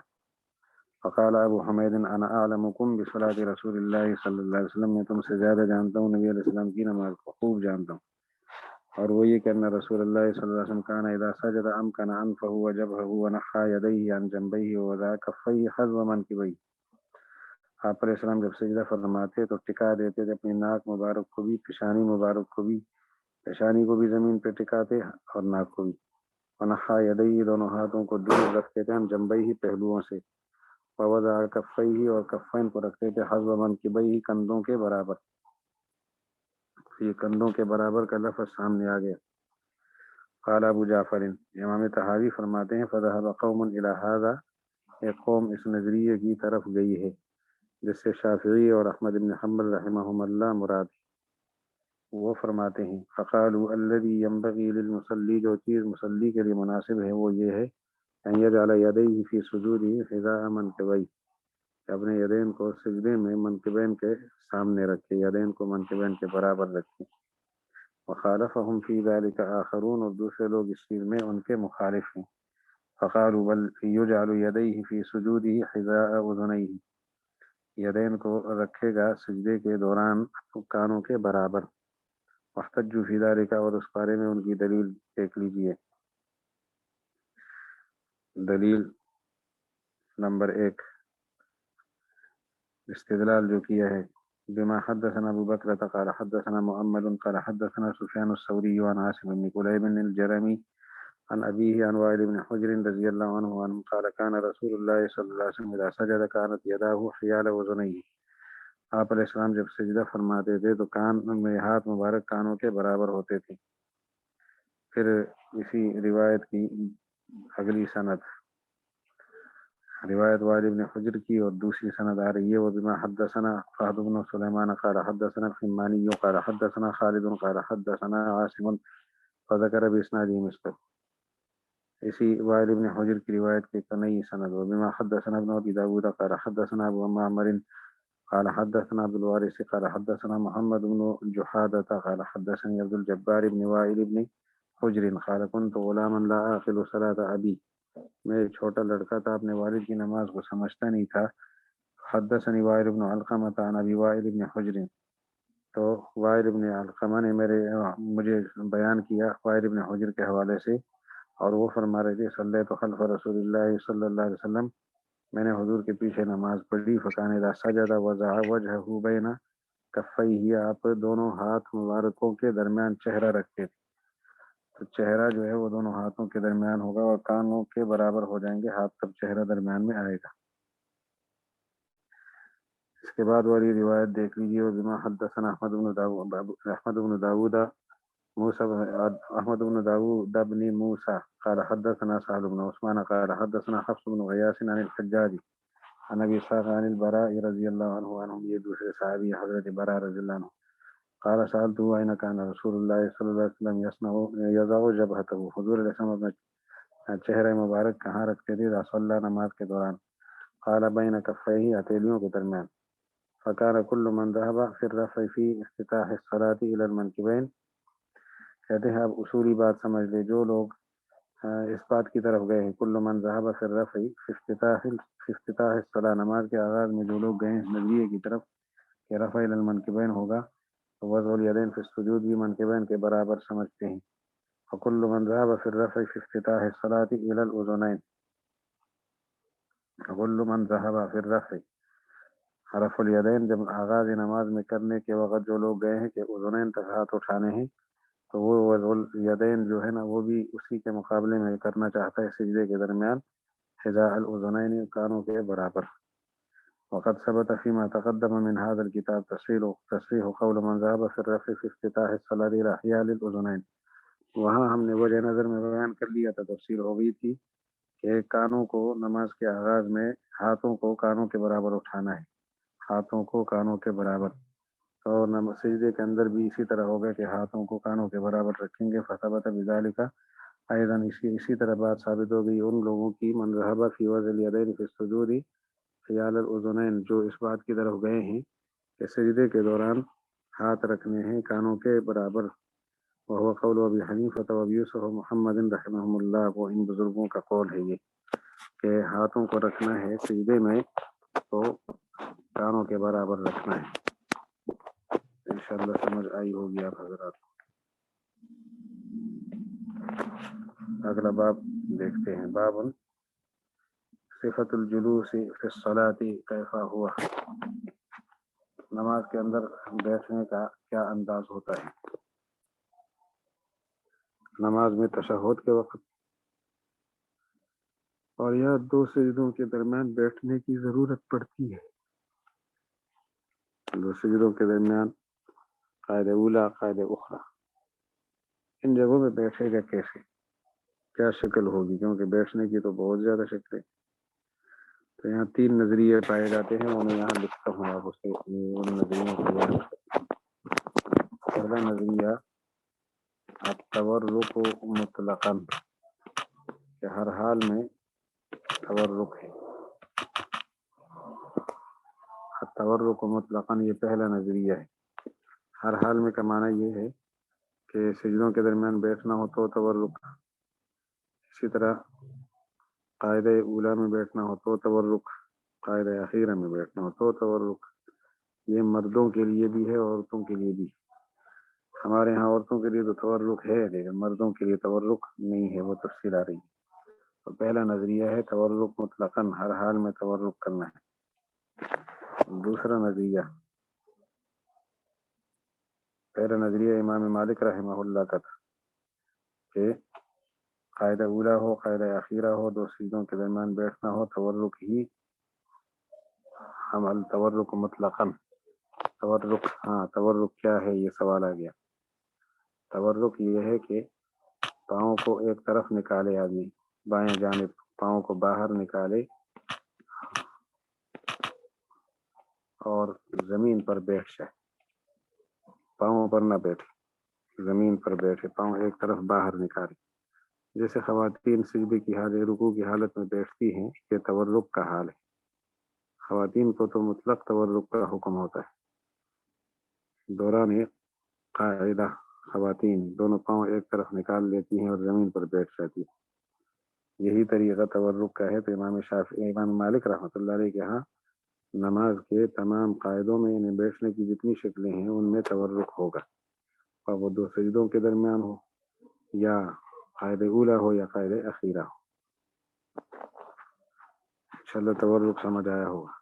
Speaker 1: فقال ابو حمید انا اعلمکم بصلاۃ رسول اللہ صلی اللہ علیہ وسلم، میں تم سے زیادہ جانتا ہوں نبی علیہ السلام کی نماز کو، خوب جانتا ہوں. اور وہ یہ کہ ان رسول اللہ صلی اللہ علیہ وسلم کان اذا سجد امکن انفه وجبهه ونحى يديه عن جنبيه ووضع كفيه حذو منكبيه. آپ علیہ السلام جب سجدہ فرماتے تو ٹکا دیتے تھے اپنی ناک مبارک کو بھی، پیشانی مبارک کو بھی، پیشانی کو بھی زمین پہ ٹکاتے اور ناک کو بھی. ونحى يديه، دونوں ہاتھوں کو دور رکھتے تھے، ہم جنبيه پہلوؤں سے، ووضع كفيه اور کفین کو رکھتے تھے حذو منكبيه کندھوں کے برابر. یہ کندھوں کے برابر کا لفظ سامنے آ گیا. قال ابو جعفر، امام طحاوی فرماتے ہیں فذهب قوم الى هذا، ایک قوم اس نظریے کی طرف گئی ہے جس سے شافعی اور احمد بن حنبل رحمہم اللہ مراد. وہ فرماتے ہیں فقالوا الذي ينبغي للمصلي، جو چیز مصلی کے لیے مناسب ہے وہ یہ ہے ان يجعل يديه في سجوده حذاء منكبيه، کہ اپنے یدین کو سجدے میں منکبین کے سامنے رکھے، یدین کو منکبین کے برابر رکھے. وخالفهم في ذلك آخرون، اور دوسرے لوگ اس چیز میں ان کے مخالف ہیں. فقالوا بل يجعل يديه في سجوده حذاء اذنيه، یدین کو رکھے گا سجدے کے دوران کانوں کے برابر. واحتجوا في ذلك، اور اس بارے میں ان کی دلیل دیکھ لیجئے. دلیل نمبر 1، استدلال جو کیا ہے بما حدثنا ابو بکر قال حدثنا محمد قال حدثنا سفیان الثوری عن عاصم بن قلیب الجرمی عن ابیہ عن وائل بن حجر رضی اللہ عنہ عنہ قال كان رسول اللہ صلی اللہ علیہ وسلم اذا سجد كانت يداه حیال اذنیہ، آپ علیہ السلام جب سجدہ فرماتے تھے تو کان میں ہاتھ مبارک کانوں کے برابر ہوتے تھے. پھر اسی روایت کی اگلی سند روایت وائل بن حجر کی اور دوسری سند آ رہی ہے. وہ بما حدثنا فہد بن سلیمان قال حدثنا الحمانی قال حدثنا خالد قال حدثنا عاصم فذكر باسناده مثله، اسی وائل بن حجر کی روایت کے نئی سند. و بما حدثنا ابن ابي داود قال حدثنا ابو معمر قال حدثنا عبد الوارث قال حدثنا محمد بن جحادة قال حدثني عبد الجبار بن وائل بن حجر قال كنت غلاما لا اعقل صلاة ابي، میں ایک چھوٹا لڑکا تھا، اپنے والد کی نماز کو سمجھتا نہیں تھا. حدثني وائل بن علقمة عن ابي وائل بن حجر، تو وائل ابن علقمہ نے مجھے بیان کیا وائل ابن حجر کے حوالے سے، اور وہ فرما رہے تھے صلیت خلف رسول اللہ صلی اللہ علیہ وسلم، میں نے حضور کے پیچھے نماز پڑھی، فکان اذا سجد وضع وجهه بین کفیہ، آپ دونوں ہاتھ مبارکوں کے درمیان چہرہ رکھتے تھے، تو چہرہ جو ہے وہ دونوں ہاتھوں کے درمیان ہوگا اور کانوں کے برابر ہو جائیں گے ہاتھ، تب چہرہ درمیان میں آئے گا۔ اس کے بعد والی روایت دیکھ لیجیے، بما حدثنا احمد بن داود موسى احمد بن داود بن موسى قال حدثنا سعد بن عثمان قال حدثنا حفص بن غياث عن الحجاج عن ابي اسحاق عن البراء رضي الله عنهم یہ دوسرے صحابی حضرت براء رضی اللہ عنہ قال سألته أين كان رسول الله صلی اللہ علیہ وسلم يضع جبهته، حضور علیہ السلام اپنا چہرہ مبارک کہاں رکھتے تھے؟ رسول اللہ نماز کے دوران، قال بين كفيه، ہتھیلیوں کے درمیان، فكان كل من ذهب في الرفع في افتتاح الصلاة إلى المنكبين، کہتے ہیں اب اصولی بات سمجھ لے، جو لوگ اس بات کی طرف گئے ہیں، کل من ذهب في الرفع في افتتاح الصلاة، نماز کے آغاز میں جو لوگ گئے ہیں نظریے کی طرف کہ رفع الى المنکبین ہوگا، تو وضع الیدین فی السجود بھی منکبین کے برابر سمجھتے ہیں، وکل من ذهب في الرفع في افتتاح الصلاة الى الاذنین، وکل من ذهب في الرفع، رفع الیدین جب آغاز نماز میں کرنے کے وقت جو لوگ گئے ہیں کہ اذنین تک ہاتھ اٹھانے ہیں، تو وہ وضع الیدین جو ہے نا وہ بھی اسی کے مقابلے میں کرنا چاہتا ہے سجدے کے درمیان، حذاء الاذنین، کانوں کے برابر۔ وقد ثبت فيما تقدم من هذا الكتاب تصریح قول من ذهب في الرفع في افتتاح الصلاة الى احياء الاذنین، وہاں ہم نے وجہ نظر میں بیان کر لیا تھا، تفصیل ہو گئی تھی کہ کانوں کو نماز کے آغاز میں ہاتھوں کو کانوں کے برابر اٹھانا ہے، ہاتھوں کو کانوں کے برابر، اور سجدے کے اندر بھی اسی طرح ہوگا کہ ہاتھوں کو کانوں کے برابر رکھیں گے، فثبت بذالک، ایضاً اسی طرح بات ثابت ہو گئی ان لوگوں کی، من ذهب فی وضع الیدین فی السجود حیال الاذنین، جو اس بات کی طرف گئے ہیں کہ سجدے کے دوران ہاتھ رکھنے ہیں کانوں کے برابر، وهو قول ابی حنیفہ و ابی یوسف و محمد رحمہم اللہ، وہ ان بزرگوں کا قول ہے یہ کہ ہاتھوں کو رکھنا ہے سجدے میں تو کانوں کے برابر رکھنا ہے۔ انشاءاللہ سمجھ آئی ہوگی آپ حضرات۔ اگلا باب دیکھتے ہیں، باب صفت الجلوس فی الصلاۃ کیف ہوا، نماز کے اندر بیٹھنے کا کیا انداز ہوتا ہے، نماز میں تشہد کے وقت اور یا دو سجدوں کے درمیان بیٹھنے کی ضرورت پڑتی ہے، دو سجدوں کے درمیان قاعدہ اولا قاعدہ اخرى، ان جگہوں میں بیٹھے گا کیسے، کیا شکل ہوگی، کیونکہ بیٹھنے کی تو بہت زیادہ شکلیں، تو یہاں تین نظریے پائے جاتے ہیں، انہیں یہاں لکھتا ہوں آپ اسے ان نظریوں کو بیان۔ پہلا نظریہ التورک مطلقاً، کہ ہر حال میں تورک ہے، التورک مطلقاً، یہ پہلا نظریہ ہے۔ ہر حال میں کا معنی یہ ہے کہ سجدوں کے درمیان بیٹھنا ہو تو تورک، اسی طرح قاعدہ اولا میں بیٹھنا ہو تو تورک، قاعدہ اخیرہ میں بیٹھنا ہو تو تورک، یہ مردوں کے لیے بھی ہے عورتوں کے لیے بھی، ہمارے ہاں عورتوں کے لیے تو تورک ہے لیکن مردوں کے لیے تورک نہیں ہے، وہ تفصیل آ رہی ہے۔ تو پہلا نظریہ ہے تورک مطلقاً، ہر حال میں تورک کرنا ہے۔ دوسرا نظریہ، پہلا نظریہ امام مالک رحمہ اللہ کا تھا کہ قاعدہ اولا ہو قاعدہ اخیرہ ہو، دو سجدوں کے درمیان بیٹھنا ہو، تورک ہی عمل، تورک مطلقاً، تورک، ہاں تورک کیا ہے یہ سوال آ گیا، تورک یہ ہے کہ پاؤں کو ایک طرف نکالے آدمی، بائیں جانب پاؤں کو باہر نکالے اور زمین پر بیٹھ جائے، پاؤں پر نہ بیٹھے، زمین پر بیٹھے، پاؤں ایک طرف باہر نکالے، جیسے خواتین سجدے کی حالت، رکوع کی حالت میں بیٹھتی ہیں، یہ تورک کا حال ہے۔ خواتین کو تو مطلق تورک کا حکم ہوتا ہے، دوران قاعدہ خواتین دونوں پاؤں ایک طرف نکال لیتی ہیں اور زمین پر بیٹھ جاتی ہیں، یہی طریقہ تورک کا ہے۔ تو امام مالک رحمۃ اللہ علیہ کے ہاں نماز کے تمام قاعدوں میں یعنی بیٹھنے کی جتنی شکلیں ہیں ان میں تورک ہوگا، اور وہ دو سجدوں کے درمیان ہو یا قاعدہ اولا ہو یا قاعدہ اخیرہ ہو۔ انشاءاللہ تورک سمجھ آیا ہوگا۔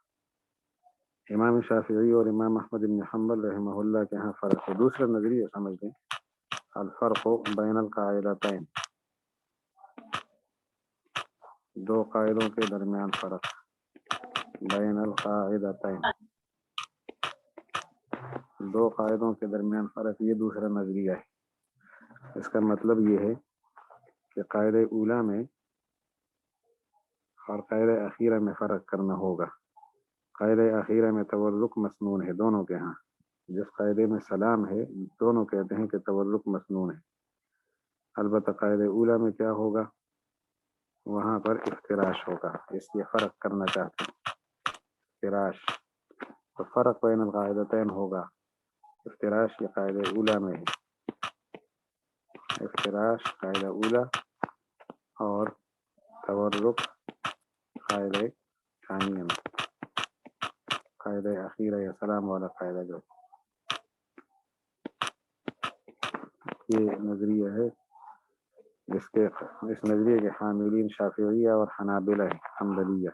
Speaker 1: امام شافعی اور امام احمد بن حنبل رحمہ اللہ کے ہاں فرق ہے۔ دوسرا نظریہ سمجھ لیں، الفرق بین القاعدتین، دو قاعدوں کے درمیان فرق، بین القاعدتین، دو قاعدوں کے درمیان فرق، یہ دوسرا نظریہ ہے۔ اس کا مطلب یہ ہے کہ قاعدہ اولا میں اور قاعدہ اخیرہ میں فرق کرنا ہوگا۔ قاعدہ اخیرہ میں تورک مسنون ہے دونوں کے ہاں، جس قاعدے میں سلام ہے دونوں کہتے ہیں کہ تورک مسنون ہے۔ البتہ قاعدہ اولا میں کیا ہوگا، وہاں پر افتراش ہوگا، اس لیے فرق کرنا چاہتے ہیں، افتراش۔ تو فرق بین القاعدتین ہوگا، افتراش یہ قاعدہ اولا میں ہے، افتراش قاعدہ اولا اور تورک قاعدہ ثانیہ میں، قاعدہ اخیرہ یا سلام والا قاعدہ جو یہ نظریہ ہے، اس نظریے کے حاملین شافعیہ اور حنابلہ ہیں، حنبلیہ۔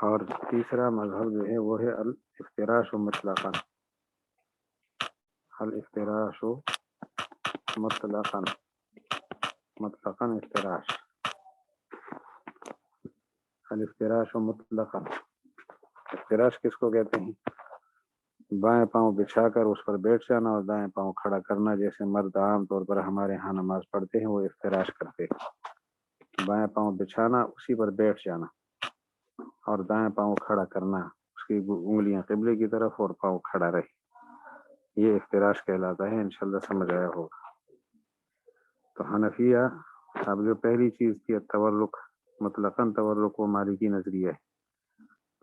Speaker 1: اور تیسرا مذہب جو ہے وہ ہے الافتراش مطلقاً، الافتراش مطلقاً، مطلقاً افتراش، الافتراش مطلقاً۔ افتراش کس کو کہتے ہیں؟ بائیں پاؤں بچھا کر اس پر بیٹھ جانا اور دائیں پاؤں کھڑا کرنا، جیسے مرد عام طور پر ہمارے ہاں نماز پڑھتے ہیں وہ افتراش کرتے ہیں، بائیں پاؤں بچھانا، اسی پر بیٹھ جانا اور دائیں پاؤں کھڑا کرنا، اس کی انگلیاں قبلے کی طرف اور پاؤں کھڑا رہے، یہ افتراش کہلاتا ہے۔ انشاءاللہ سمجھ آیا ہوگا۔ تو حنفیہ اب جو پہلی چیز کی تورک، مطلقاً تورک، وہ مالکی نظریہ ہے۔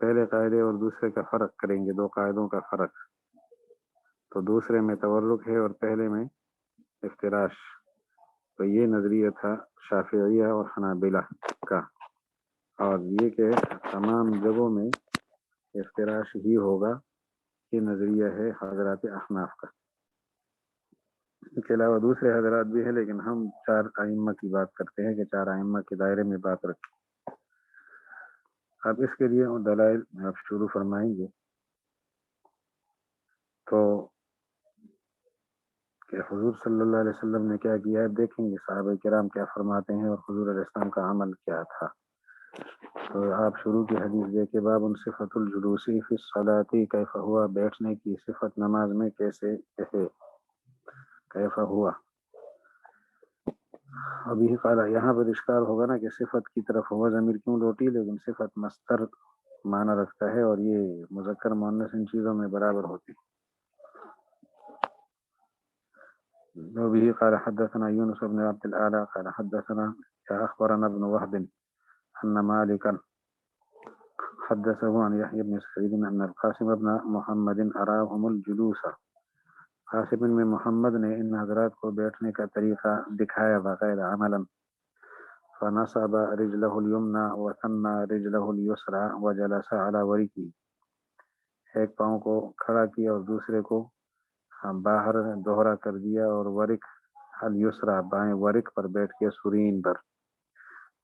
Speaker 1: پہلے قاعدے اور دوسرے کا فرق کریں گے، دو قاعدوں کا فرق، تو دوسرے میں تورک ہے اور پہلے میں افتراش۔ تو یہ نظریہ تھا شافعیہ اور حنابلہ کا، اور یہ کہ تمام جگہوں میں افتراش ہی ہوگا، یہ نظریہ ہے حضرات احناف کا۔ اس کے علاوہ دوسرے حضرات بھی ہیں، لیکن ہم چار ائمہ کی بات کرتے ہیں کہ چار ائمہ کے دائرے میں بات رکھیں۔ اب اس کے لیے دلائل آپ شروع فرمائیں گے، تو کہ حضور صلی اللہ علیہ وسلم نے کیا کیا ہے، دیکھیں گے صحابہ کرام کیا فرماتے ہیں اور حضور علیہ السلام کا عمل کیا تھا۔ تو آپ شروع کی حدیث دیکھیں، باب صفت الجلوسی فی الصلاۃ، کیف ہوا، بیٹھنے کی صفت نماز میں کیسے ہے، کیف ہوا۔ ابھی قال، یہاں پر اشکال ہوگا نا کہ صفت کی طرف ہوا ضمیر کیوں لوٹی، لیکن صفت مصدر معنی رکھتا ہے اور یہ مذکر مؤنث ان چیزوں میں برابر ہوتی ہے۔ وبه قال حدثنا يونس بن عبد الأعلى قال حدثنا أخبرنا ابن وهب أن مالكا حدثه عن يحيى بن سعيد أن القاسم بن محمد أراهم الجلوس، قاسم بن محمد نے ان حضرات کو بیٹھنے کا طریقہ دکھایا باقاعدہ عملا، فنصب رجله اليمنى وثنى رجله اليسرى وجلس على وركه، ایک پاؤں کو کھڑا کیا اور دوسرے کو باہر دوہرا کر دیا، اور ورک الیسرا بائیں ورک پر بیٹھ کے سرین پر،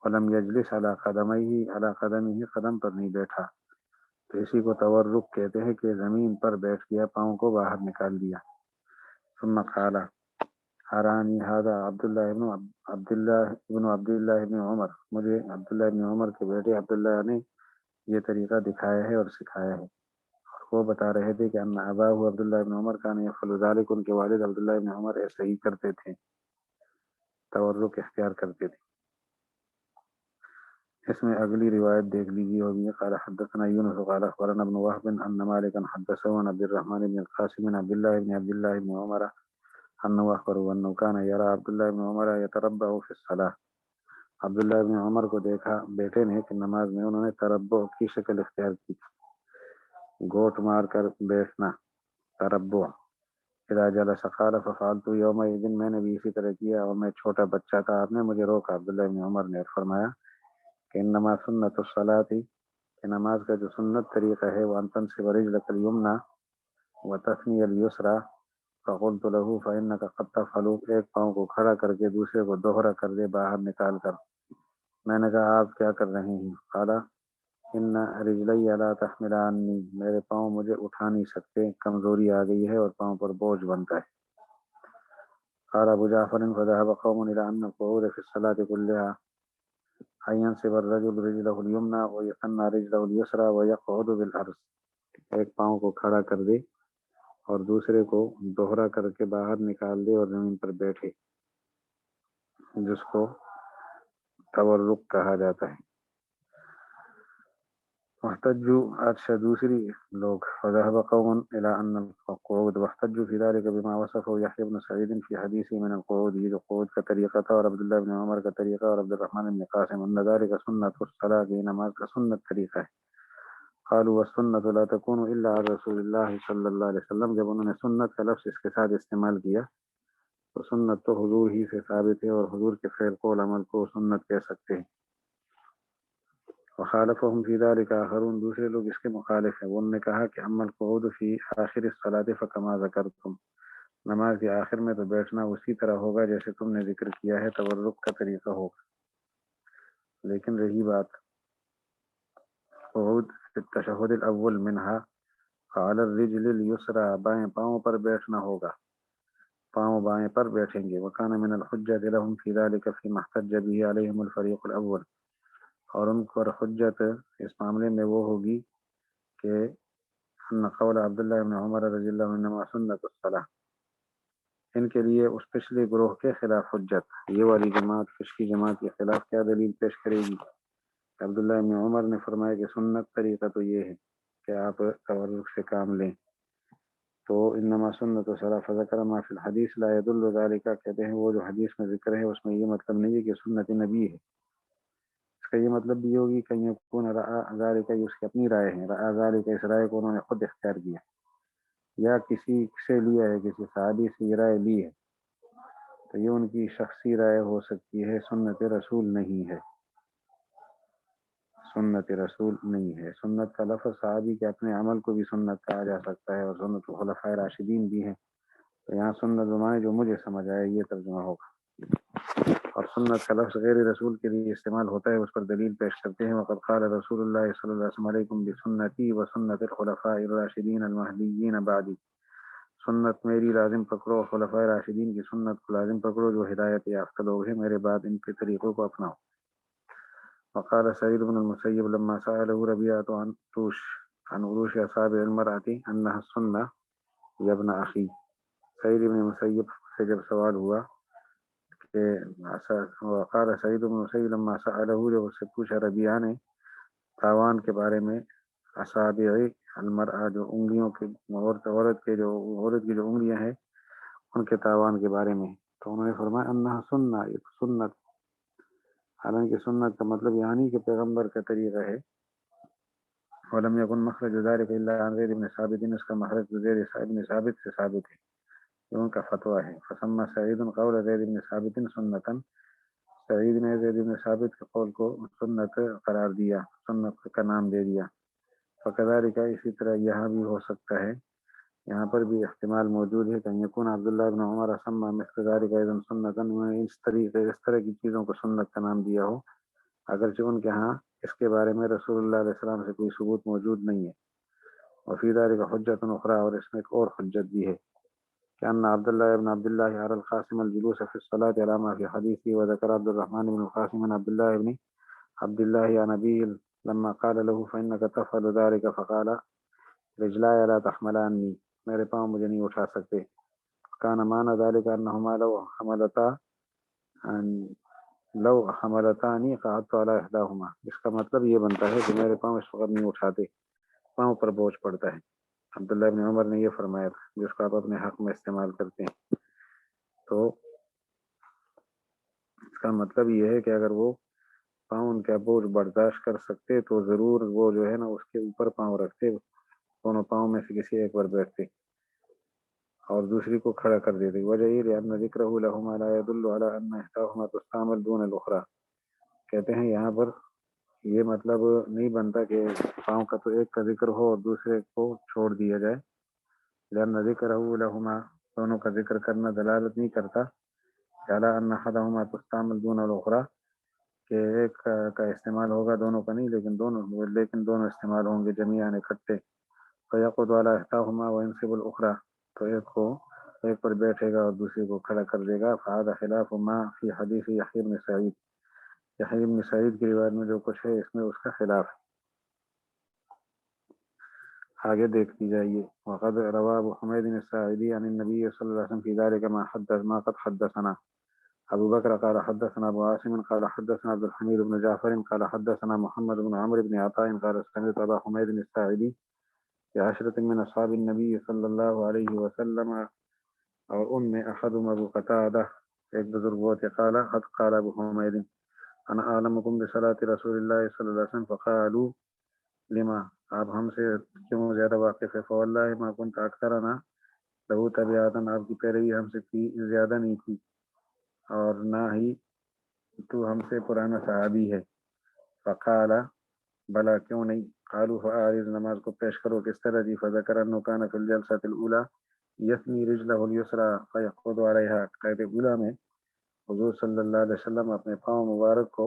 Speaker 1: ولم یجلس علی قدمیہ، علی قدمیہ قدم پر نہیں بیٹھا، تو اسی کو تورک کہتے ہیں کہ زمین پر بیٹھ گیا، پاؤں کو باہر نکال دیا۔ ثم قال ارانی ھذا عبداللہ ابن عمر، مجھے عبداللہ ابن عمر کے بیٹے عبداللہ نے یہ طریقہ دکھایا ہے اور سکھایا ہے۔ وہ بتا رہے تھے کہ ان اباہ عبداللہ ابن عمر کان یفعل ذلک، ان کے والد عبداللہ ابن عمر ایسا ہی کرتے تھے، تورک اختیار کرتے تھے۔ اس میں اگلی روایت دیکھ لیجیے، اور یہ قال حدثنا یونس قال اخبرنا ابن وهب ان مالكا حدثه عن عبد الرحمن بن القاسم بن عبد الله بن عمر انه اخبره انه كان يرى عبد الله بن عمر يتربع في الصلاه، عبداللہ ابن عمر کو دیکھا بیٹے نے کہ نماز میں انہوں نے تربع کی شکل اختیار کی، گوٹ مار کر بیٹھنا، تربع۔ اذا جلس قال ففعلت يومئذ، میں نے بھی اسی طرح کیا اور میں چھوٹا بچہ تھا، آپ نے مجھے روکا، عبداللہ ابن عمر نے، اور فرمایا کہ انما سنت الصلاۃ، کہ نماز کا جو سنت طریقہ ہے وہ ان تنصب رجلک الیمنی وتثنی الیسری فقلت له فإنك قد تفعل، ایک پاؤں کو کھڑا کر کے دوسرے کو دوہرا کر دے باہر نکال کر۔ میں نے کہا آپ کیا کر رہے ہیں؟ قال ان رجلی لا تحملانی، میرے پاؤں مجھے اٹھا نہیں سکتے، کمزوری آ گئی ہے اور پاؤں پر بوجھ بنتا ہے۔ قال ابو جعفر فذهب قوم الى ان القعود في الصلاة كلها ان ينصب الرجل رجله اليمنى ويثنى رجله اليسرى ويقعد بالارض، ایک پاؤں کو کھڑا کر دے اور دوسرے کو دوہرا کر کے باہر نکال دے اور زمین پر بیٹھے، جس کو تورک کہا جاتا ہے۔ واحتجوا، اچھا دوسری لوگ، فذهب قوم الى ان القعود واحتجوا في ذلك بما وصفه يحيى بن سعيد في حديثه من القعود، یہ جو قعود کا طریقہ تھا، اور عبداللہ بن عمر کا طریقہ اور عبد الرحمن بن قاسم ان ذلك سنت الصلاۃ، یہ نماز کا سنت طریقہ ہے۔ قالوا والسنت لا تكون الا عن رسول اللہ صلی اللہ علیہ وسلم، جب انہوں نے سنت کا لفظ اس کے ساتھ استعمال کیا تو سنت تو حضور ہی سے ثابت ہے، اور حضور کے فعل قول عمل کو سنت کہہ سکتے ہیں۔ وخالفهم في ذلك آخرون، دوسرے لوگ اس کے مخالف ہیں، انہوں نے کہا کہ اما القعود في آخر الصلاة فكما ذکرتم، نماز کے آخر میں تو بیٹھنا اسی طرح ہوگا جیسے تم نے ذکر کیا ہے، تورک کا طریقہ ہوگا۔ لیکن رہی بات قعود فی التشہد الاول منها قال الرجل اليسرى، بائیں پاؤں پر بیٹھنا ہوگا، پاؤں بائیں پر بیٹھیں گے۔ وكان من الحجة لهم في ذلك فيما احتج به عليهم الفريق الاول، اور ان پر حجت اس معاملے میں وہ ہوگی کہ ان قول عبداللہ بن عمر رضی اللہ عنہما سنت الصلاۃ، ان کے لیے اس پچھلے گروہ کے خلاف حجت، یہ والی جماعت پچھلی جماعت کے خلاف کیا دلیل پیش کرے گی؟ عبداللہ بن عمر نے فرمایا کہ سنت طریقہ تو یہ ہے کہ آپ تورک سے کام لیں، تو انما سنت الصلاۃ فذکر ما فی الحدیث لا يدل ذلك، کہتے ہیں وہ جو حدیث میں ذکر ہے اس میں یہ مطلب نہیں ہے کہ سنت نبی ہے، اس کا یہ مطلب بھی ہوگی کہ یکون رأى ذلك، اس کی اپنی رائے ہے، رأى ذلك، اس رائے کو انہوں نے خود اختیار کیا یا کسی سے لیا ہے، کسی صحابی سے یہ رائے لی ہے، تو یہ ان کی شخصی رائے ہو سکتی ہے، سنت رسول نہیں ہے، سنت رسول نہیں ہے۔ سنت کا لفظ صحابی کے اپنے عمل کو بھی سنت کہا جا سکتا ہے، اور سنت خلفائے راشدین بھی ہیں، تو یہاں سنت زمانے جو مجھے سمجھ آئے یہ ترجمہ ہوگا۔ اور سنت کا لفظ غیر رسول کے لیے استعمال ہوتا ہے، اس پر دلیل پیش کرتے ہیں، وقد قال رسول اللہ صلی اللہ علیہ وسلم علیکم بسنتی وسنت الخلفاء الراشدین المہدیین بعدی، سنت میری لازم پکڑو، خلفائے راشدین کی سنت کو لازم پکڑو جو ہدایت یافتہ لوگ ہیں، میرے بعد ان کے طریقوں کو اپناؤ۔ وقال سعید بن المسیب لما سأله ربیعۃ عن عروش اصابع المرأة انها السنہ یا ابن اخی، سعید بن مسیب سے جب سوال ہوا کہ وقال سعید بن مسیب لما سأله، جب اس سے پوچھا ربیعہ نے تاوان کے بارے میں، اصابع المرأة، جو انگلیوں کے عورت کی جو انگلیاں ہیں ان کے تاوان کے بارے میں، تو انہوں نے فرمایا انہا سنہ، یہ سنت، حالانکہ سنت کا مطلب یعنی کہ پیغمبر کا طریقہ ہے۔ ولم يكن مخرج ذلك الا عن زید بن ثابت، اس کا مخرج زید بن ثابت سے ثابت ہے، یہ ان کا فتویٰ ہے۔ فسمى سعید قول زید بن ثابت سنتا، سعید نے زید بن ثابت کے قول کو سنت قرار دیا، سنت کا نام دے دیا۔ فکذلک، اسی طرح یہاں بھی ہو سکتا ہے، یہاں پر بھی احتمال موجود ہے کہ یکون عبداللہ بن عمر سمى مثل ذلك ايضا سنتا، انہوں نے اس طرح کی چیزوں کو سنت کا نام دیا ہو، اگرچہ ان کے ہاں اس کے بارے میں رسول اللہ علیہ السلام سے کوئی ثبوت موجود نہیں ہے۔ وفی ذلك حجت اخرى، اور اس میں ایک اور حجت بھی ہے کہ ان عبداللہ بن عبداللہ علی القاسم الجلوس فی الصلاة على ما في حدیثی، وذکر عبد الرحمن بن القاسم عن عبداللہ بن عبداللہ عن ابی لما قال له فإنك تفعل ذلك فقال رجلائے لا تحملانی، میرے پاؤں مجھے نہیں اٹھا سکتے۔ کان معنی ذلك انہما لو حملتانی قعدت علی احداہما، اس کا مطلب یہ بنتا ہے کہ میرے پاؤں اس وقت نہیں اٹھاتے، پاؤں پر بوجھ پڑتا ہے۔ عبداللہ بن عمر نے یہ فرمایا تھا، جس کو آپ اپنے حق میں استعمال کرتے ہیں، تو اس کا مطلب یہ ہے کہ اگر وہ پاؤں ان کا بوجھ برداشت کر سکتے تو ضرور وہ جو ہے نا اس کے اوپر پاؤں رکھتے، دونوں پاؤں میں سے کسی ایک پر بیٹھتے اور دوسری کو کھڑا کر دیتے۔ وجہ یہ لأن ذکرہ لہما لا يدل على ان احداہما تستعمل دون الاخرى، کہتے ہیں یہاں پر یہ مطلب نہیں بنتا کہ پاؤں کا تو ایک کا ذکر ہو اور دوسرے کو چھوڑ دیا جائے، لأن ذکرہ لہما دونوں کا ذکر کرنا دلالت نہیں کرتا اعلیٰ ان احدہما تستعمل دون الاخری کہ ایک کا استعمال ہوگا دونوں کا نہیں، لیکن دونوں استعمال ہوں گے جمیعاً اکٹھے. فیقعد علی احدہما وینصب الاخری تو ایک پر بیٹھے گا اور دوسرے کو کھڑا کر دے گا. فہذا خلاف ما فی حدیث یحیی بن سعید، یحیی بن سعید کی روایت میں جو کچھ ہے اس میں اس کا خلاف ہے. آگے دیکھ لی جائیے. وقد روى ابو حمید الساعدی عن النبی صلی اللہ علیہ وسلم فی ذلک ما قد حدثنا ابو بکر قال حدثنا ابو عاصم قال حدثنا عبد الحمید بن جعفر قال حدثنا محمد بن عمرو بن عطاء قال سمعت ابا حمید الساعدی بعشرة من اصحاب النبی صلی اللہ علیہ وسلم، اور ان میں احدهم ابو قتادہ ایک بزرگ وہ تھے. قال ابو حمید انا اعلمکم بصلاة رسول اللہ صلی اللہ علیہ وسلم فقالوا لما آپ ہم سے کیوں زیادہ واقف ہے. فواللہ ما كنت اکثرنا لہو تبعاتا آپ کی پیروی ہم سے زیادہ نہیں تھی اور نہ ہی تو ہم سے پرانا صحابی ہے. فقال بلا کیوں نہیں. قالوا فاعرض نماز کو پیش کرو کس طرح جی. فذكر انه كان في الجلسة الاولى یثنی رجلہ الیسریٰ فیقعد علیہا. قید اولا میں حضور صلی اللہ علیہ وسلم اپنے پاؤں مبارک کو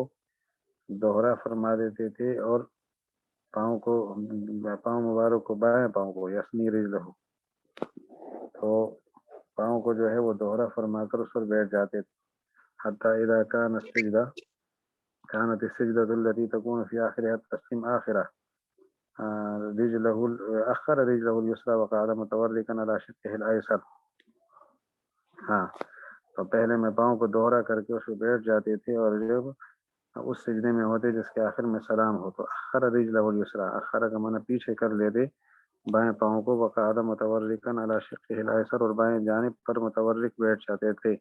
Speaker 1: دوہرا فرما دیتے تھے اور پاؤں مبارک کو بائیں پاؤں کو یثنی رجلہ تو پاؤں کو جو ہے وہ دوہرا فرما کر اس پر بیٹھ جاتے تھے. حتی اذا كانت السجدة التي تكون في آخرها التسليم آخرة أخر رجله اليسرى وقعد متوركا على شقه الأيسر. ہاں تو پہلے میں پاؤں کو دوہرا کر کے اس پہ بیٹھ جاتے تھے اور جب اس سجدے میں ہوتے جس کے آخر میں سلام ہو تو اخر رجله اليسرى، اخر کا معنی پیچھے کر لیتے بائیں پاؤں کو. وقعد متوركا على شقه الأيسر اور بائیں جانب پر متورک بیٹھ جاتے تھے.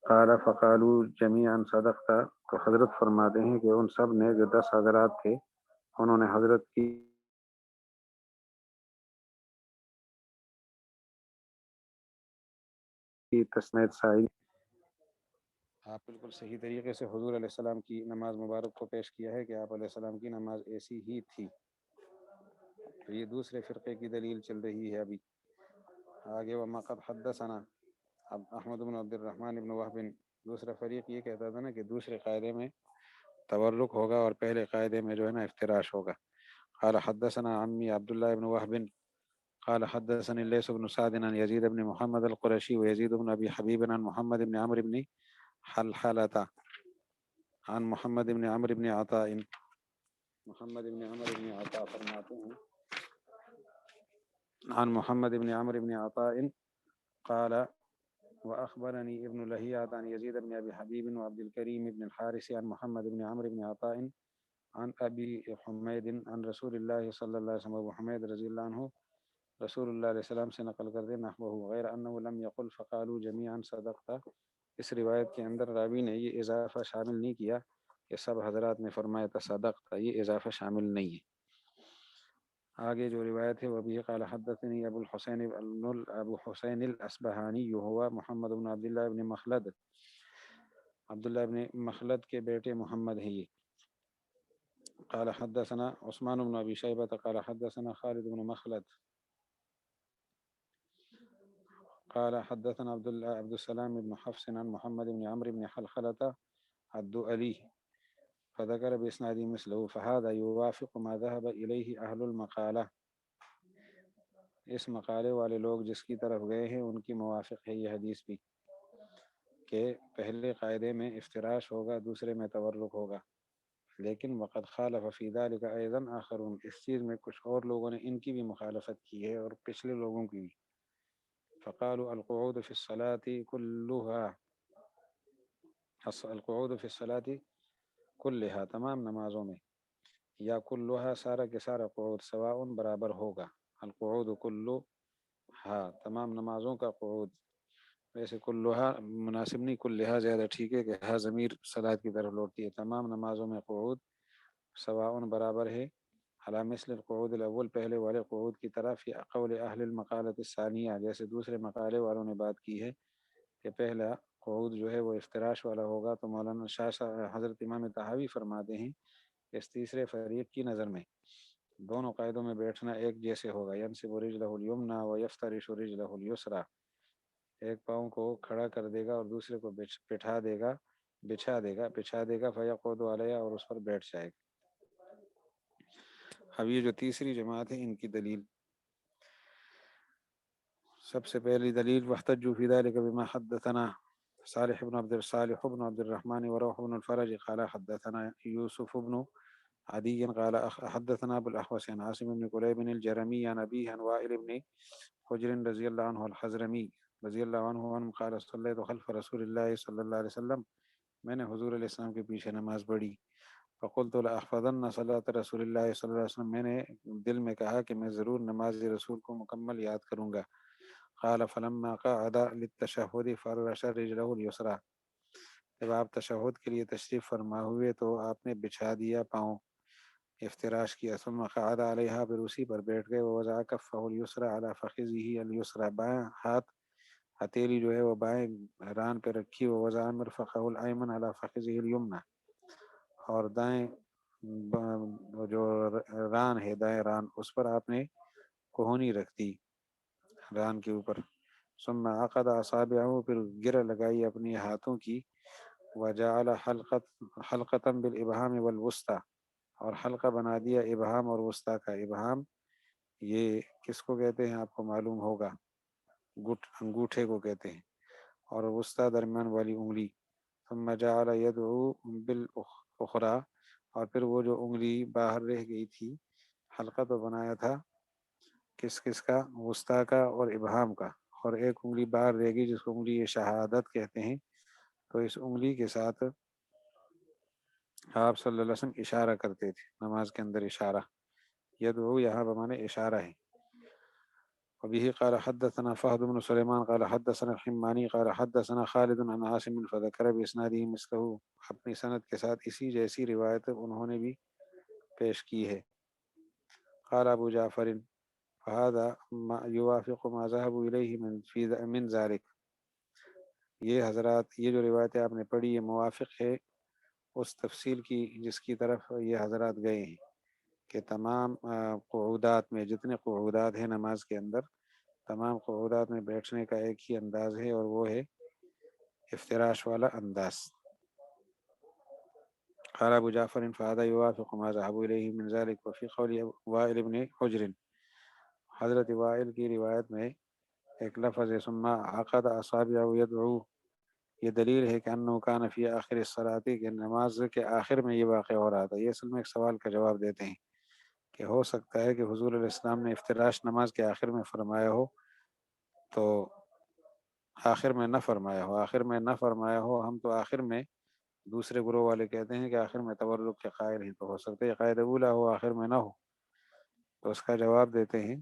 Speaker 1: قال فقالوا جميعا صدقت تو حضرت فرماتے ہیں کہ ان سب نے جو 10 حضرات تھے انہوں نے حضرت کی تسمیت سائی. آپ بالکل صحیح طریقے سے حضور علیہ السلام کی نماز مبارک کو پیش کیا ہے کہ آپ علیہ السلام کی نماز ایسی ہی تھی. تو یہ دوسرے فرقے کی دلیل چل رہی ہے ابھی آگے. وما قد حدثنا اب احمد بن عبد الرحمن بن وہب دوسرا فریق یہ کہتا تھا نا کہ دوسرے قاعدے میں تورک ہوگا اور پہلے قاعدے میں جو ہے نا افتراش ہوگا. قال حدثنا عمی عبداللہ بن وہب قال حدثني الليث بن سعد عن يزيد بن محمد القرشي ويزيد بن ابي حبيب عن محمد بن عمرو بن حلحلة عن محمد بن عمرو بن عطاء. محمد بن عمرو بن عطاء فرماتے ہیں عن محمد بن عمرو بن عطاء قال واخبرني ابن لهيعة عن يزيد بن ابي حبيب وعبد الكريم بن الحارث عن محمد بن عمرو بن عطاء عن ابي حميد عن رسول الله صلى الله عليه وسلم. ابو حمید رضی اللہ عنہ رسول اللہ علیہ السلام سے نقل کر دے نحوہ غیر انه لم يقل فقالوا جميعا صدقت. اس روایت کے اندر راوی نے یہ اضافہ شامل نہیں کیا کہ سب حضرات نے فرمایا تصدقت، یہ اضافہ شامل نہیں ہے. آگے جو روایت ہے وہ بھی قال حدثني ابو حسین الاسبہانی هو محمد بن عبداللہ بن مخلد، عبداللہ بن مخلد کے بیٹے محمد ہیں یہ. قال حدثنا عثمان بن ابی شیبہ قال حدثنا خالد بن مخلد قال حدثنا عبد السلام بن حفص عن محمد بن عمرو بن حلحلة الدؤلي فذكر بإسناده مثله فهذا يوافق ما ذهب إليه أهل المقالة. اس مقالے والے لوگ جس کی طرف گئے ہیں ان کی موافق ہے یہ حدیث بھی کہ پہلے قاعدے میں افتراش ہوگا دوسرے میں تورک ہوگا. لیکن وقد خالف فی ذلك ايضا آخرون، اس چیز میں کچھ اور لوگوں نے ان کی بھی مخالفت کی ہے اور پچھلے لوگوں کی بھی. فقالوا القعود في الصلاة كلها، القعود في الصلاة كلها تمام نمازوں میں، یا کلها سارا کے سارا قعود سواء برابر ہوگا. القعود کلها تمام نمازوں کا قعود. ویسے کلها مناسب نہیں، کلها زیادہ ٹھیک ہے کہ ہا ضمیر صلاۃ کی طرف لوٹتی ہے. تمام نمازوں میں قعود سواء برابر ہے. علی مثل القعود الاول پہلے والے قعود کی طرف، فی قول اہل المقالۃ الثانیہ جیسے دوسرے مقالے والوں نے بات کی ہے کہ پہلا قعود جو ہے وہ افتراش والا ہوگا. تو مولانا شاہ حضرت امام طحاوی فرماتے ہیں اس تیسرے فریق کی نظر میں دونوں قاعدوں میں بیٹھنا ایک جیسے ہوگا، ینصب رجلہ الیمنی و یفترش رجلہ الیسری، ایک پاؤں کو کھڑا کر دے گا اور دوسرے کو بچھا دے گا فیقعد علیہا، اور اس پر بیٹھ جائے گا۔ اب یہ جو تیسری جماعت ہے ان کی دلیل، سب سے پہلی دلیل واحتجوا فی ذلک بما حدثنا صالح بن عبد الرحمن وروح بن الفرج قال حدثنا یوسف بن عدي قال حدثنا ابو الاحوص عن عاصم بن كليب الجرمي عن ابيه عن وائل بن حجر رضي الله عنه الحزرمي رضی اللہ عنہ قال صلیت خلف رسول اللہ صلی اللہ علیہ وسلم، میں نے حضور علیہ السلام کے پیچھے نماز پڑھی، فقلت لاحفظن صلاۃ رسول اللہ صلی اللہ علیہ وسلم، میں نے دل میں کہا کہ میں ضرور نماز رسول کو مکمل یاد کروں گا۔ قال فلما قعد للتشہد فرش رجلہ الیسریٰ، جب آپ تشہد کے لیے تشریف فرما ہوئے تو آپ نے بچھا دیا پاؤں، افتراش کیا، ثم قعد علیہا، پھر اسی پر بیٹھ گئے، ووضع کفہ الیسریٰ علی فخذہ الیسریٰ، بائیں ہاتھ ہتھیلی جو ہے وہ بائیں ران پہ رکھی، ووضع مرفقہ الایمن علی فخذہ الیمنی، اور دائیں جو ران ہے دائیں ران اس پر آپ نے کوہنی رکھ دی ران کے اوپر، ثم عقد اصابعہ، پھر گرہ لگائی اپنی ہاتھوں کی، وجعل حلقۃ بالابہام والوسطی، اور حلقہ بنا دیا ابہام اور وسطی کا۔ ابہام یہ کس کو کہتے ہیں آپ کو معلوم ہوگا، انگوٹھے کو کہتے ہیں، اور وسطی درمیان والی انگلی۔ ثم جعل یدعو بالاخری، اور پھر وہ جو انگلی باہر رہ گئی تھی، حلقہ تو بنایا تھا کس کا، وسطی کا اور ابہام کا، اور ایک انگلی باہر رہ گئی جس کو انگلی شہادت کہتے ہیں، تو اس انگلی کے ساتھ آپ صلی اللہ علیہ وسلم اشارہ کرتے تھے نماز کے اندر، اشارہ، یدعو یہاں بمانے اشارہ ہے۔ وبه قال حدثنا فهد بن سليمان قال حدثنا الحماني قال حدثنا خالد عن عاصم فذكر باسناده مثله، اپنی سند کے ساتھ اسی جیسی روایت انہوں نے بھی پیش کی ہے۔ قال ابو جعفر فهذا ما يوافق ما ذهبوا اليه من ذلك، یہ حضرات یہ جو روایتیں آپ نے پڑھی یہ موافق ہے اس تفصیل کی جس کی طرف یہ حضرات گئے ہیں، کہ تمام قعودات میں، جتنے قعودات ہیں نماز کے اندر، تمام قعودات میں بیٹھنے کا ایک ہی انداز ہے، اور وہ ہے افتراش والا انداز۔ قال ابو جعفر فهذا يوافق ما ذهبوا اليه من ذلك، وفي قول وائل بن حجر، حضرت وائل کی روایت میں ایک لفظ ہے ثم عقد اصابعه يدعو، یہ دلیل ہے کہ انه كان في آخر الصلاة، کہ نماز کے آخر میں یہ واقع ہو رہا تھا۔ یہ اصل میں ایک سوال کا جواب دیتے ہیں کہ ہو سکتا ہے کہ حضور علیہ السلام نے افتراش نماز کے آخر میں فرمایا ہو، تو آخر میں نہ فرمایا ہو، ہم تو آخر میں، دوسرے گروہ والے کہتے ہیں کہ آخر میں تورک کے قائل ہیں، تو ہو سکتا ہے قائد اولا ہو آخر میں نہ ہو، تو اس کا جواب دیتے ہیں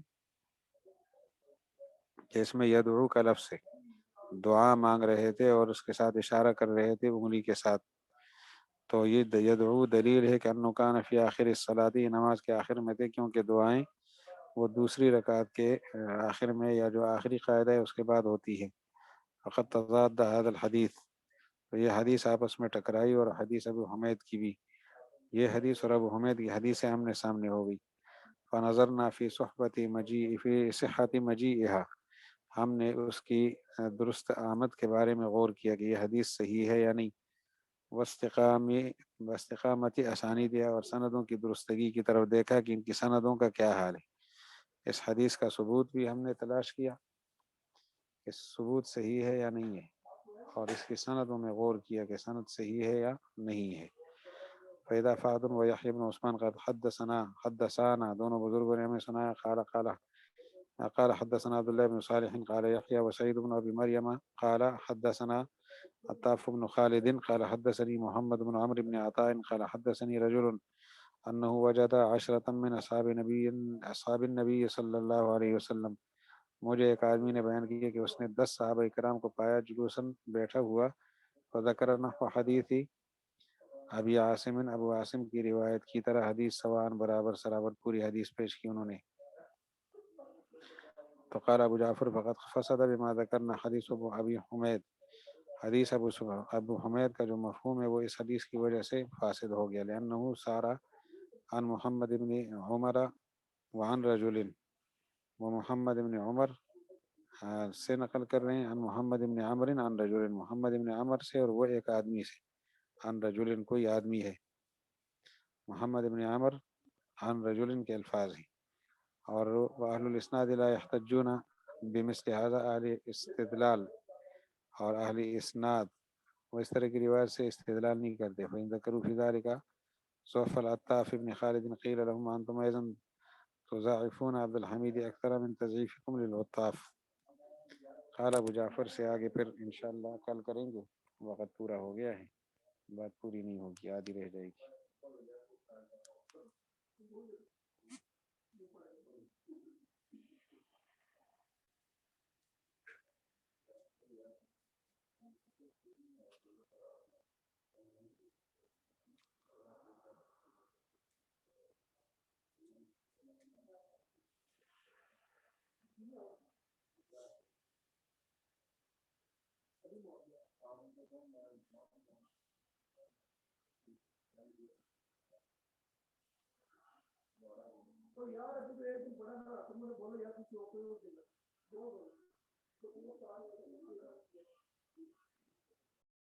Speaker 1: کہ اس میں یدعو کا لفظ ہے، دعا مانگ رہے تھے اور اس کے ساتھ اشارہ کر رہے تھے انگلی کے ساتھ، تو یہ یدعو دلیل ہے کہ انه كان في آخر الصلاة، نماز کے آخر میں تھے، کیونکہ دعائیں وہ دوسری رکعت کے آخر میں یا جو آخری قاعدہ ہے اس کے بعد ہوتی ہے۔ فقط تضاد هذا الحدیث، تو یہ حدیث آپس میں ٹکرائی، اور حدیث ابو حمید کی بھی، یہ حدیث اور ابو حمید کی حدیثیں آمنے سامنے ہو گئی۔ فنظرنا فی صحت مجیئها، ہم نے اس کی درست آمد کے بارے میں غور کیا کہ یہ حدیث صحیح ہے یا نہیں، واستقامت اسانید، اور سندوں کی درستگی کی طرف دیکھا کہ ان کی سندوں کا کیا حال ہے۔ اس حدیث کا ثبوت بھی ہم نے تلاش کیا کہ ثبوت صحیح ہے یا نہیں ہے، اور اس کی سندوں میں غور کیا کہ سند صحیح ہے یا نہیں ہے۔ فیدا فہد و یحیی بن عثمان قد حدثنا دونوں بزرگوں نے ہمیں سنایا، قال حدثنا عبد الله بن صالح قال يحيى وسعيد بن ابي مريم قال حدثنا عطاف بن خالد قال حدثني محمد بن عمرو بن عطاء قال حدثني رجل انه وجد 10 من اصحاب النبي صلی اللہ علیہ وسلم، مجھے ایک آدمی نے بیان کیا کہ اس نے 10 صحابہ کرام کو پایا جلوسن بیٹھا ہوا، فذکر نحو حدیث ابی عاصم، ابو عاصم کی روایت کی طرح حدیث سوان برابر پوری حدیث پیش کی انہوں نے۔ تو قال ابو جعفر فقط فسد بما ذکرنا حدیث ابی حمید، حدیث ابو حمید کا جو مفہوم ہے وہ اس حدیث کی وجہ سے فاسد ہو گیا، لأنه سارا عن محمد بن عمر وعن رجل، وہ محمد بن عمر سے نقل کر رہے ہیں، عن محمد بن عمر عن رجل، محمد بن عمر سے اور وہ ایک آدمی سے، عن رجل کوئی آدمی ہے، محمد بن عمر عن رجل کے الفاظ ہیں. اور اہل الاسناد لا يحتجون بمثل هذا، اہل استدلال اور اہل اسناد وہ اس طرح کی روایت سے استدلال نہیں کرتے. فإن ذكروا في ذلك صوف العطاف بن خالد قيل لهم أنتم أيضا تضاعفون عبد الحمید اکثر من تضعیفکم للعطاف. قال ابو جعفر سے آگے پھر انشاءاللہ کل کریں گے، وقت پورا ہو گیا ہے، بات پوری نہیں ہوگی، آدھی رہ جائے گی. تو یار ابھی تو ایک دن بڑا بڑا تم نے بولو یار کسی اور کو